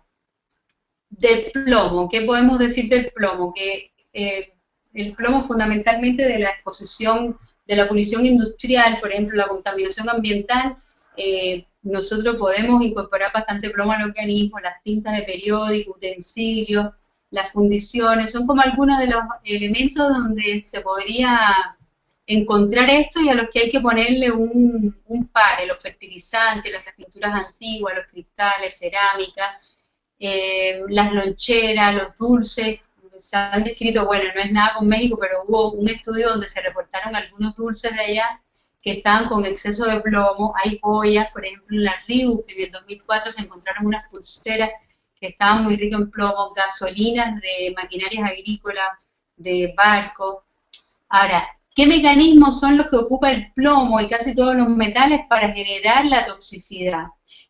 De plomo, ¿qué podemos decir del plomo? Que el plomo fundamentalmente de la exposición, de la polución industrial, por ejemplo, la contaminación ambiental, nosotros podemos incorporar bastante plomo al organismo, las tintas de periódico, utensilios, las fundiciones, son como algunos de los elementos donde se podría encontrar esto y a los que hay que ponerle un pare, los fertilizantes, las pinturas antiguas, los cristales, cerámicas, las loncheras, los dulces, se han descrito, bueno, no es nada con México, pero hubo un estudio donde se reportaron algunos dulces de allá que estaban con exceso de plomo. Hay joyas, por ejemplo, en la Reebok, que en el 2004 se encontraron unas pulseras que estaban muy ricas en plomo, gasolinas de maquinarias agrícolas, de barcos. Ahora, ¿qué mecanismos son los que ocupa el plomo y casi todos los metales para generar la toxicidad?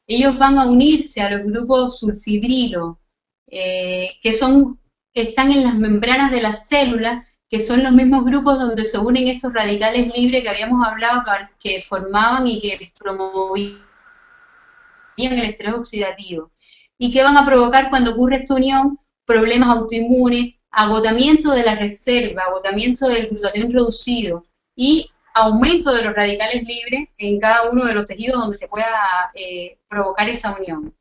Ellos van a unirse a los grupos sulfidrilo, que están en las membranas de las células, que son los mismos grupos donde se unen estos radicales libres que habíamos hablado, que formaban y que promovían el estrés oxidativo. ¿Y qué van a provocar cuando ocurre esta unión? Problemas autoinmunes, agotamiento de la reserva, agotamiento del glutatión reducido y aumento de los radicales libres en cada uno de los tejidos donde se pueda provocar esa unión.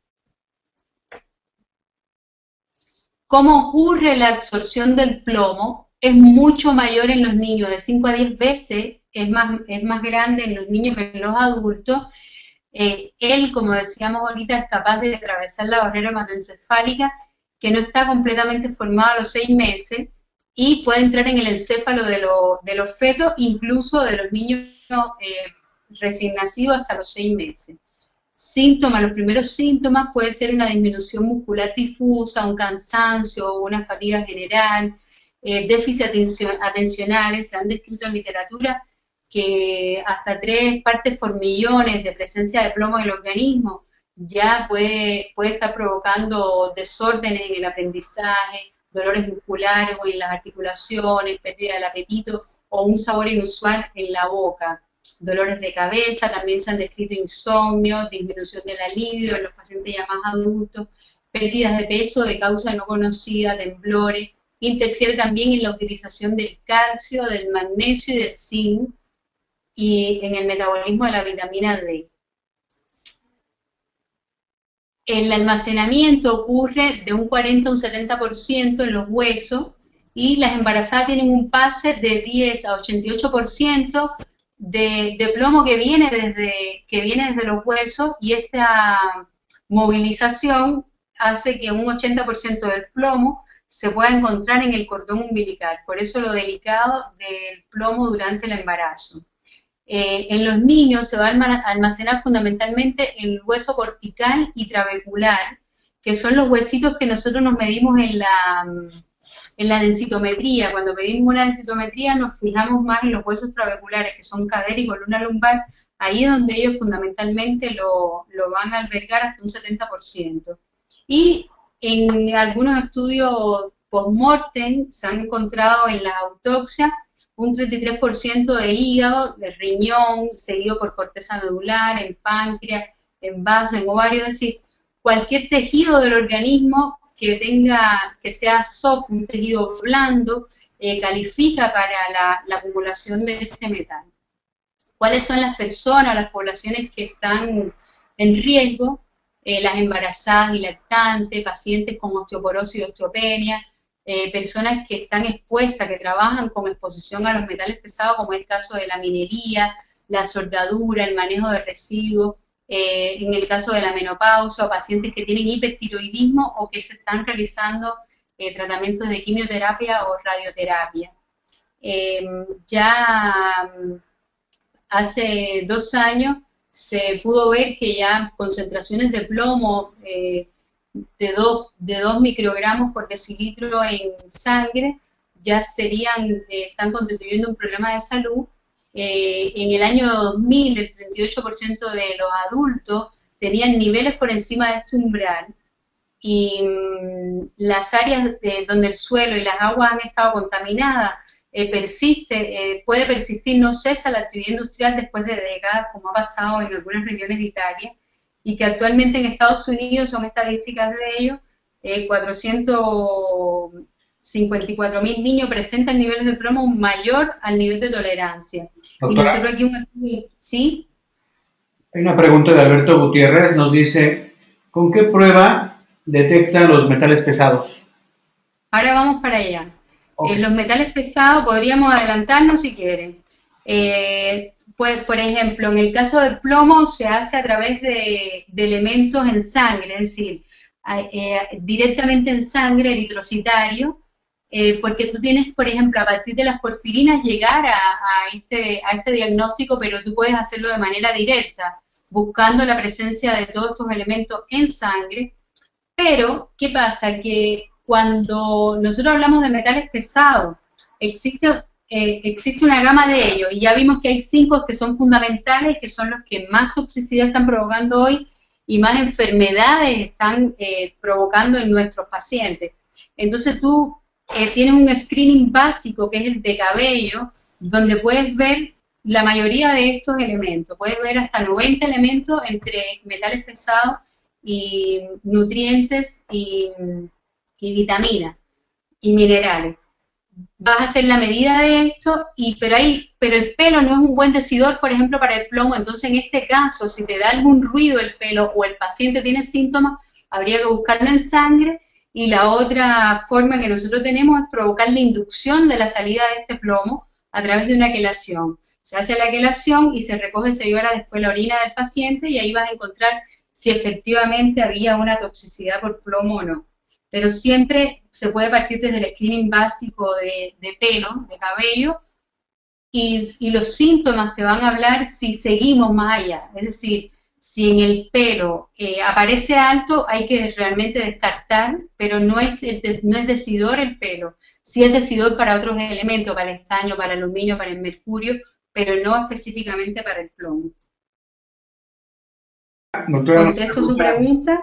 ¿Cómo ocurre la absorción del plomo? Es mucho mayor en los niños, de 5 a 10 veces, es más grande en los niños que en los adultos. Él, como decíamos ahorita, es capaz de atravesar la barrera hematoencefálica, que no está completamente formada a los 6 meses, y puede entrar en el encéfalo de los fetos, incluso de los niños recién nacidos hasta los 6 meses. Síntomas, los primeros síntomas puede ser una disminución muscular difusa, un cansancio, una fatiga general, déficit atencionales. Se han descrito en literatura que hasta 3 partes por millones de presencia de plomo en el organismo ya puede estar provocando desórdenes en el aprendizaje, dolores musculares o en las articulaciones, pérdida del apetito o un sabor inusual en la boca. Dolores de cabeza, también se han descrito insomnio, disminución de la libido en los pacientes ya más adultos, pérdidas de peso de causa no conocida, temblores, interfiere también en la utilización del calcio, del magnesio y del zinc y en el metabolismo de la vitamina D. El almacenamiento ocurre de un 40 a un 70% en los huesos y las embarazadas tienen un pase de 10 a 88% de plomo que viene desde los huesos, y esta movilización hace que un 80% del plomo se pueda encontrar en el cordón umbilical. Por eso lo delicado del plomo durante el embarazo. En los niños se va a almacenar fundamentalmente en el hueso cortical y trabecular, que son los huesitos que nosotros nos medimos en la densitometría. Cuando pedimos una densitometría nos fijamos más en los huesos trabeculares, que son cadera y columna lumbar. Ahí es donde ellos fundamentalmente lo van a albergar hasta un 70%. Y en algunos estudios post-mortem se han encontrado en las autopsias un 33% de hígado, de riñón, seguido por corteza medular, en páncreas, en vaso, en ovario, es decir, cualquier tejido del organismo que sea soft, un tejido blando, califica para la acumulación de este metal. ¿Cuáles son las personas, las poblaciones que están en riesgo? Las embarazadas y lactantes, pacientes con osteoporosis y osteopenia, personas que están expuestas, que trabajan con exposición a los metales pesados, como es el caso de la minería, la soldadura, el manejo de residuos, en el caso de la menopausia, o pacientes que tienen hipertiroidismo o que se están realizando tratamientos de quimioterapia o radioterapia. Ya hace 2 años se pudo ver que ya concentraciones de plomo de 2 microgramos por decilitro en sangre ya están constituyendo un problema de salud. En el año 2000 el 38% de los adultos tenían niveles por encima de este umbral, y las áreas donde el suelo y las aguas han estado contaminadas, puede persistir, no cesa la actividad industrial después de décadas, como ha pasado en algunas regiones de Italia, y que actualmente en Estados Unidos, son estadísticas de ello, 454.000 niños presentan niveles de plomo mayor al nivel de tolerancia. Doctora, y nosotros aquí un estudio, ¿sí? hay una pregunta de Alberto Gutiérrez, nos dice, ¿con qué prueba detecta los metales pesados? Ahora vamos para allá. Okay. Los metales pesados, podríamos adelantarnos si quieren. Pues, por ejemplo, en el caso del plomo se hace a través de elementos en sangre, es decir, directamente en sangre, eritrocitario, porque tú tienes, por ejemplo, a partir de las porfirinas llegar a este diagnóstico, pero tú puedes hacerlo de manera directa, buscando la presencia de todos estos elementos en sangre. Pero, ¿qué pasa? Que cuando nosotros hablamos de metales pesados, existe una gama de ellos, y ya vimos que hay 5 que son fundamentales, que son los que más toxicidad están provocando hoy y más enfermedades están provocando en nuestros pacientes. Entonces tú tienes un screening básico, que es el de cabello, donde puedes ver la mayoría de estos elementos. Puedes ver hasta 90 elementos entre metales pesados y nutrientes y vitaminas y minerales. Vas a hacer la medida de esto, pero el pelo no es un buen decidor, por ejemplo, para el plomo. Entonces, en este caso, si te da algún ruido el pelo o el paciente tiene síntomas, habría que buscarlo en sangre. Y la otra forma que nosotros tenemos es provocar la inducción de la salida de este plomo a través de una quelación. Se hace la quelación y se recoge, se lleva después la orina del paciente, y ahí vas a encontrar si efectivamente había una toxicidad por plomo o no. Pero siempre se puede partir desde el screening básico de pelo, de cabello, y los síntomas te van a hablar si seguimos más allá. Es decir, si en el pelo aparece alto, hay que realmente descartar, pero no es decidor el pelo. Sí es decidor para otros elementos, para el estaño, para el aluminio, para el mercurio, pero no específicamente para el plomo. Doctora, ¿Contesto su pregunta?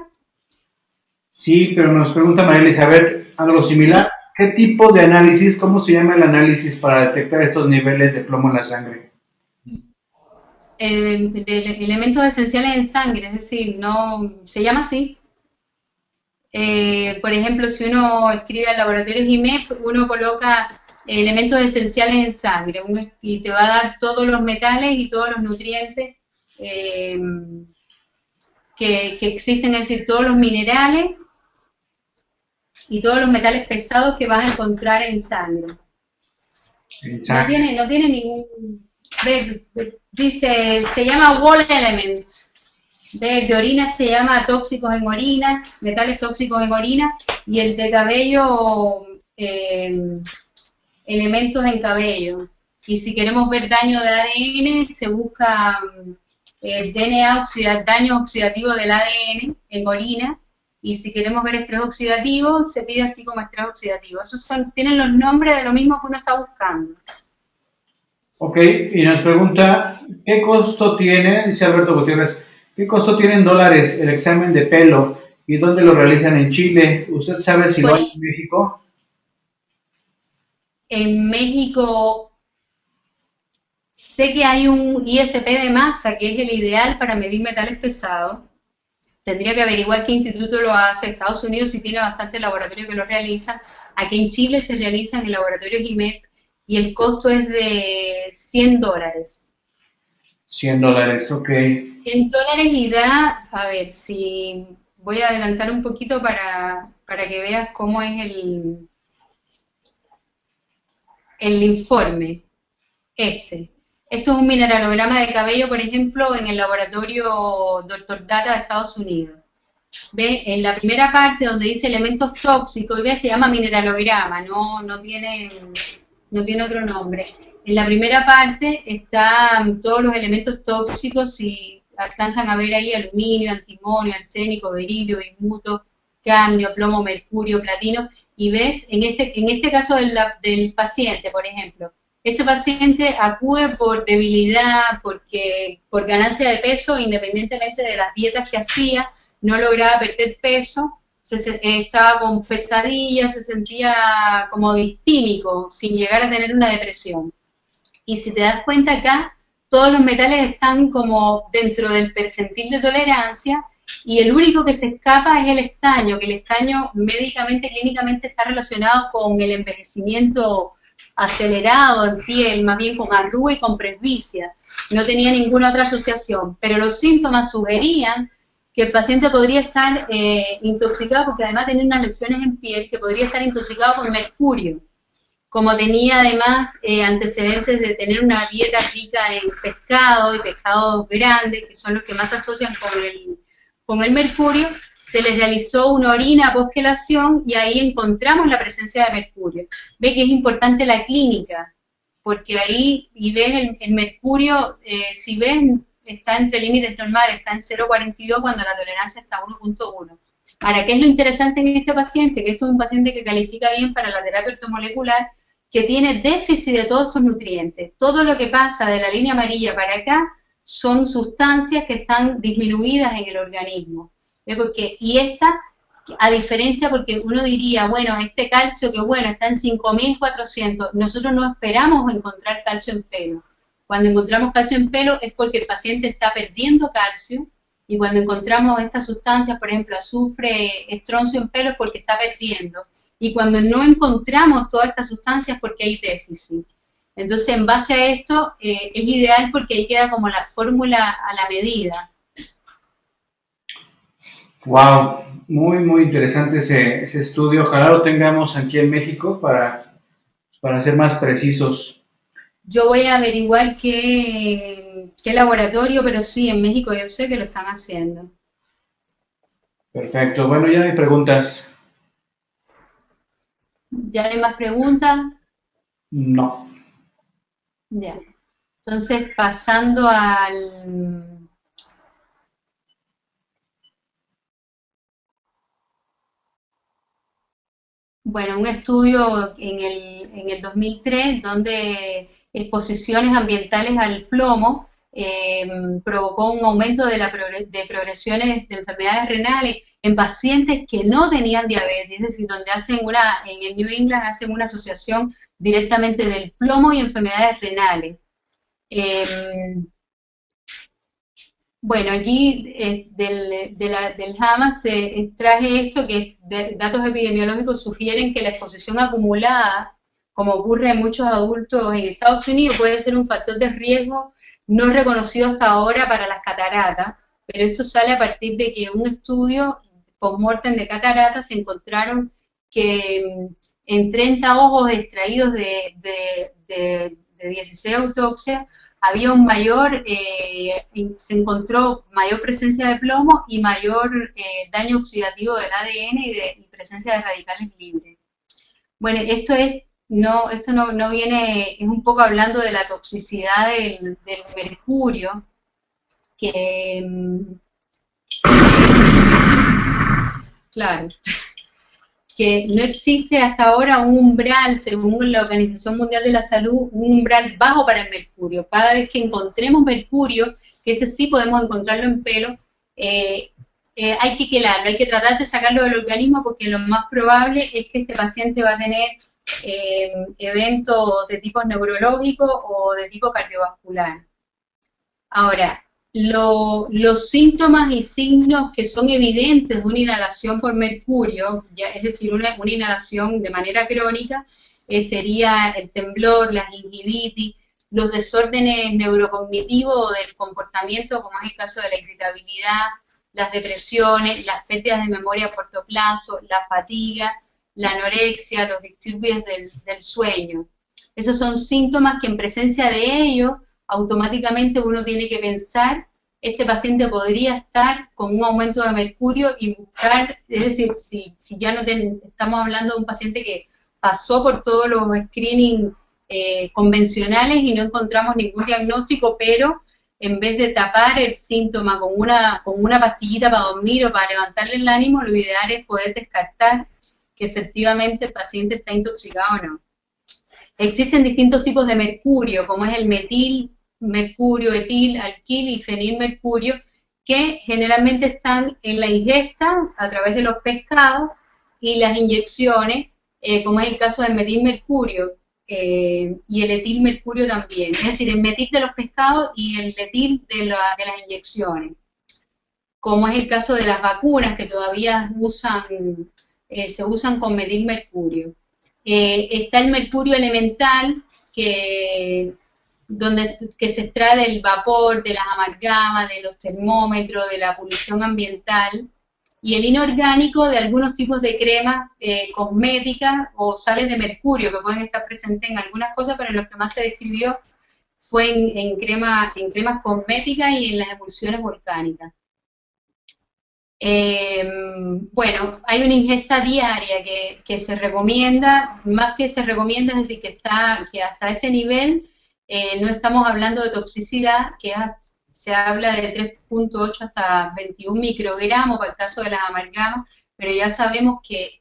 Sí, pero nos pregunta María Elizabeth algo similar. ¿Sí? ¿Qué tipo de análisis, cómo se llama el análisis para detectar estos niveles de plomo en la sangre? De elementos esenciales en sangre, es decir, no se llama así. Por ejemplo, si uno escribe al laboratorio IMEP, uno coloca elementos esenciales en sangre y te va a dar todos los metales y todos los nutrientes que existen, es decir, todos los minerales y todos los metales pesados que vas a encontrar en sangre. No tiene ningún... Dice, se llama Wall Element. De orina se llama tóxicos en orina, metales tóxicos en orina, y el de cabello, elementos en cabello. Y si queremos ver daño de ADN, se busca el DNA, daño oxidativo del ADN en orina. Y si queremos ver estrés oxidativo, se pide así como estrés oxidativo. Esos tienen los nombres de lo mismo que uno está buscando. Ok, y nos pregunta, ¿qué costo tiene, dice Alberto Gutiérrez, qué costo tiene en dólares el examen de pelo y dónde lo realizan en Chile? ¿Usted sabe si lo hay en México? En México sé que hay un ISP de masa, que es el ideal para medir metales pesados. Tendría que averiguar qué instituto lo hace. Estados Unidos sí tiene bastante laboratorio que lo realiza. Aquí en Chile se realiza en el laboratorio IMEP y el costo es de $100. $100, ok. $100 y da, a ver, si voy a adelantar un poquito para que veas cómo es el informe. Esto es un mineralograma de cabello, por ejemplo, en el laboratorio Dr. Data de Estados Unidos. ¿Ve? En la primera parte donde dice elementos tóxicos, ¿ve? Se llama mineralograma, no tiene otro nombre. En la primera parte están todos los elementos tóxicos, si alcanzan a ver ahí aluminio, antimonio, arsénico, berilio, bismuto, cadmio, plomo, mercurio, platino, y ves, en este caso del paciente, por ejemplo, este paciente acude por debilidad, por ganancia de peso, independientemente de las dietas que hacía, no lograba perder peso, estaba con pesadillas, se sentía como distímico, sin llegar a tener una depresión. Y si te das cuenta acá, todos los metales están como dentro del percentil de tolerancia, y el único que se escapa es el estaño, que el estaño médicamente, clínicamente está relacionado con el envejecimiento acelerado en piel, más bien con arruga y con presbicia. No tenía ninguna otra asociación, pero los síntomas sugerían que el paciente podría estar intoxicado, porque además tenía unas lesiones en piel, que podría estar intoxicado con mercurio. Como tenía además antecedentes de tener una dieta rica en pescado y pescados grandes, que son los que más se asocian con el mercurio, se les realizó una orina post-quelación y ahí encontramos la presencia de mercurio. Ve que es importante la clínica, porque ahí, y ves el mercurio, si ves, está entre límites normales, está en 0,42 cuando la tolerancia está 1,1. Ahora, ¿qué es lo interesante en este paciente? Que esto es un paciente que califica bien para la terapia ortomolecular, que tiene déficit de todos estos nutrientes. Todo lo que pasa de la línea amarilla para acá son sustancias que están disminuidas en el organismo. Porque, y esta, a diferencia, porque uno diría, bueno, este calcio que bueno, está en 5.400, nosotros no esperamos encontrar calcio en pelo. Cuando encontramos calcio en pelo es porque el paciente está perdiendo calcio, y cuando encontramos estas sustancias, por ejemplo, azufre, estroncio en pelo, es porque está perdiendo. Y cuando no encontramos todas estas sustancias, porque hay déficit. Entonces, en base a esto, es ideal porque ahí queda como la fórmula a la medida. Wow, muy, muy interesante ese estudio. Ojalá lo tengamos aquí en México para ser más precisos. Yo voy a averiguar qué laboratorio, pero sí, en México yo sé que lo están haciendo. Perfecto. Bueno, ya hay preguntas. ¿Ya no hay más preguntas? No. Ya. Entonces, pasando al... Bueno, un estudio en el 2003 donde exposiciones ambientales al plomo provocó un aumento de progresiones de enfermedades renales en pacientes que no tenían diabetes, es decir, donde en el New England hacen una asociación directamente del plomo y enfermedades renales. Bueno, allí del JAMA se extraje esto, que datos epidemiológicos sugieren que la exposición acumulada, como ocurre en muchos adultos en Estados Unidos, puede ser un factor de riesgo no reconocido hasta ahora para las cataratas, pero esto sale a partir de que un estudio post-mortem de cataratas se encontraron que en 30 ojos extraídos de 16 autopsias, había se encontró mayor presencia de plomo y mayor daño oxidativo del ADN y presencia de radicales libres. Bueno, esto no viene, es un poco hablando de la toxicidad del mercurio, que, claro, que no existe hasta ahora un umbral, según la Organización Mundial de la Salud, un umbral bajo para el mercurio. Cada vez que encontremos mercurio, que ese sí podemos encontrarlo en pelo, hay que quelarlo, hay que tratar de sacarlo del organismo porque lo más probable es que este paciente va a tener eventos de tipo neurológico o de tipo cardiovascular. Ahora, los síntomas y signos que son evidentes de una inhalación por mercurio, es decir, una inhalación de manera crónica, sería el temblor, la gingivitis, los desórdenes neurocognitivos o del comportamiento, como es el caso de la irritabilidad, las depresiones, las pérdidas de memoria a corto plazo, la fatiga, la anorexia, los disturbios del sueño. Esos son síntomas que en presencia de ellos automáticamente uno tiene que pensar, este paciente podría estar con un aumento de mercurio y buscar, es decir, si ya no estamos hablando de un paciente que pasó por todos los screenings convencionales y no encontramos ningún diagnóstico, pero en vez de tapar el síntoma con una pastillita para dormir o para levantarle el ánimo, lo ideal es poder descartar que efectivamente el paciente está intoxicado o no. Existen distintos tipos de mercurio, como es el metil, mercurio, etil, alquil y fenilmercurio, que generalmente están en la ingesta a través de los pescados y las inyecciones, como es el caso del metilmercurio y el etilmercurio también. Es decir, el metil de los pescados y el etil de las inyecciones. como es el caso de las vacunas que todavía se usan con metilmercurio. Está el mercurio elemental, que se extrae del vapor, de las amalgamas, de los termómetros, de la polución ambiental, y el inorgánico de algunos tipos de cremas cosméticas o sales de mercurio que pueden estar presentes en algunas cosas, pero en lo que más se describió fue en cremas cosméticas y en las emulsiones volcánicas. Bueno, hay una ingesta diaria que se recomienda, más que se recomienda, es decir, que hasta ese nivel no estamos hablando de toxicidad, se habla de 3.8 hasta 21 microgramos para el caso de las amalgamas, pero ya sabemos que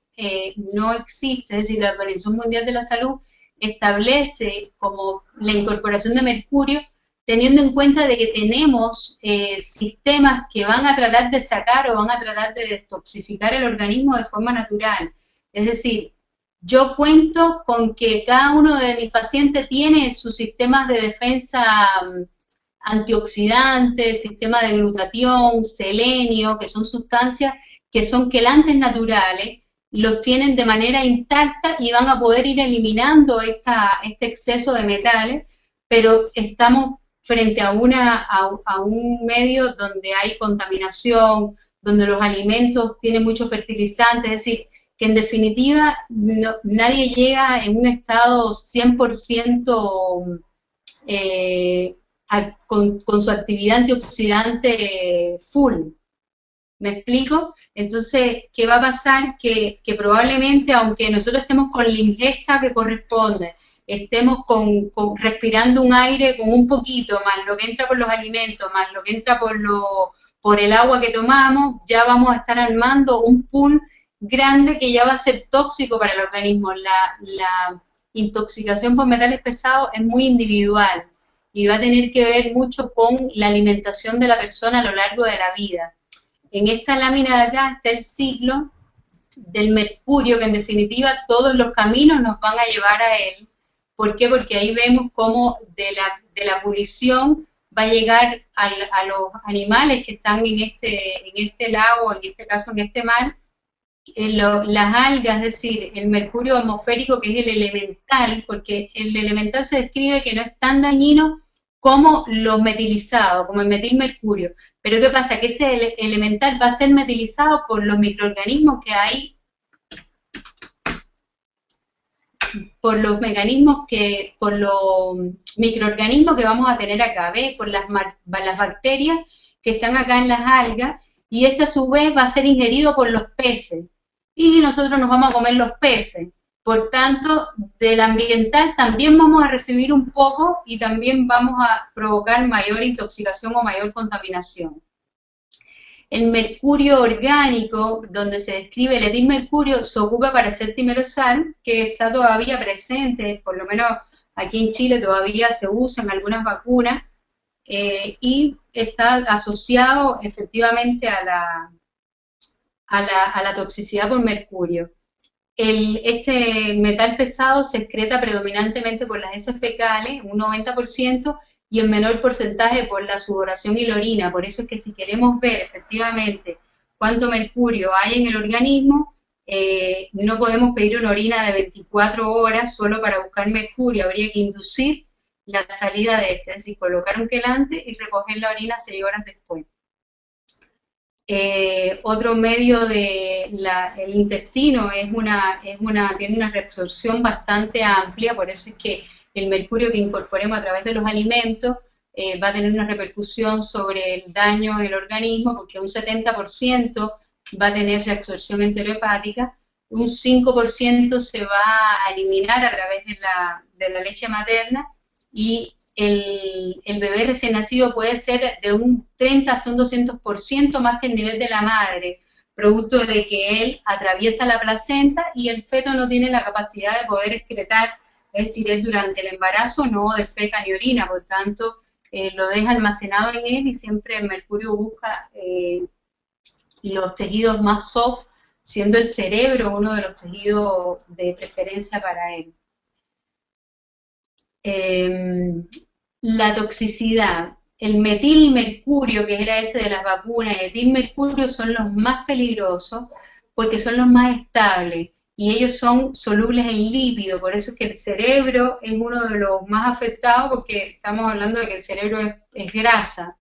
no existe, es decir, la Organización Mundial de la Salud establece como la incorporación de mercurio teniendo en cuenta de que tenemos sistemas que van a tratar de sacar o van a tratar de detoxificar el organismo de forma natural. Es decir, yo cuento con que cada uno de mis pacientes tiene sus sistemas de defensa antioxidantes, sistema de glutatión, selenio, que son sustancias que son quelantes naturales, los tienen de manera intacta y van a poder ir eliminando este exceso de metales, pero estamos frente a un medio donde hay contaminación, donde los alimentos tienen mucho fertilizante, es decir, que en definitiva nadie llega en un estado 100% con su actividad antioxidante full. ¿Me explico? Entonces, ¿qué va a pasar? Que probablemente, aunque nosotros estemos con la ingesta que corresponde, estemos respirando un aire con un poquito, más lo que entra por los alimentos, más lo que entra por el agua que tomamos, ya vamos a estar armando un pool grande que ya va a ser tóxico para el organismo. La intoxicación por metales pesados es muy individual y va a tener que ver mucho con la alimentación de la persona a lo largo de la vida. En esta lámina de acá está el ciclo del mercurio, que en definitiva todos los caminos nos van a llevar a él. ¿Por qué? Porque ahí vemos cómo de la polución va a llegar a los animales que están en este lago, en este caso en este mar, las algas, es decir, el mercurio atmosférico, que es el elemental, porque el elemental se describe que no es tan dañino como los metilizados, como el metilmercurio. Pero ¿qué pasa? Que ese elemental va a ser metilizado por los microorganismos que hay, por los microorganismos que vamos a tener acá, ¿ves? Por las bacterias que están acá en las algas, y este a su vez va a ser ingerido por los peces, y nosotros nos vamos a comer los peces. Por tanto, del ambiental también vamos a recibir un poco y también vamos a provocar mayor intoxicación o mayor contaminación. El mercurio orgánico, donde se describe el etilmercurio, se ocupa para hacer timerosal, que está todavía presente, por lo menos aquí en Chile todavía se usa en algunas vacunas, y está asociado efectivamente a la toxicidad por mercurio. Este metal pesado se excreta predominantemente por las heces fecales, un 90%, y en menor porcentaje por la sudoración y la orina. Por eso es que si queremos ver efectivamente cuánto mercurio hay en el organismo, no podemos pedir una orina de 24 horas solo para buscar mercurio, habría que inducir la salida de este, es decir, colocar un quelante y recoger la orina 6 horas después. Otro medio el intestino tiene una reabsorción bastante amplia, por eso es que el mercurio que incorporemos a través de los alimentos va a tener una repercusión sobre el daño en el organismo, porque un 70% va a tener reabsorción enterohepática, un 5% se va a eliminar a través de la leche materna, y el bebé recién nacido puede ser de un 30 hasta un 200% más que el nivel de la madre, producto de que él atraviesa la placenta y el feto no tiene la capacidad de poder excretar, es decir, él durante el embarazo no defeca ni orina, por tanto lo deja almacenado en él y siempre el mercurio busca los tejidos más soft, siendo el cerebro uno de los tejidos de preferencia para él. La toxicidad. el metilmercurio, que era ese de las vacunas, y el etilmercurio son los más peligrosos porque son los más estables y ellos son solubles en lípido, por eso es que el cerebro es uno de los más afectados porque estamos hablando de que el cerebro es grasa.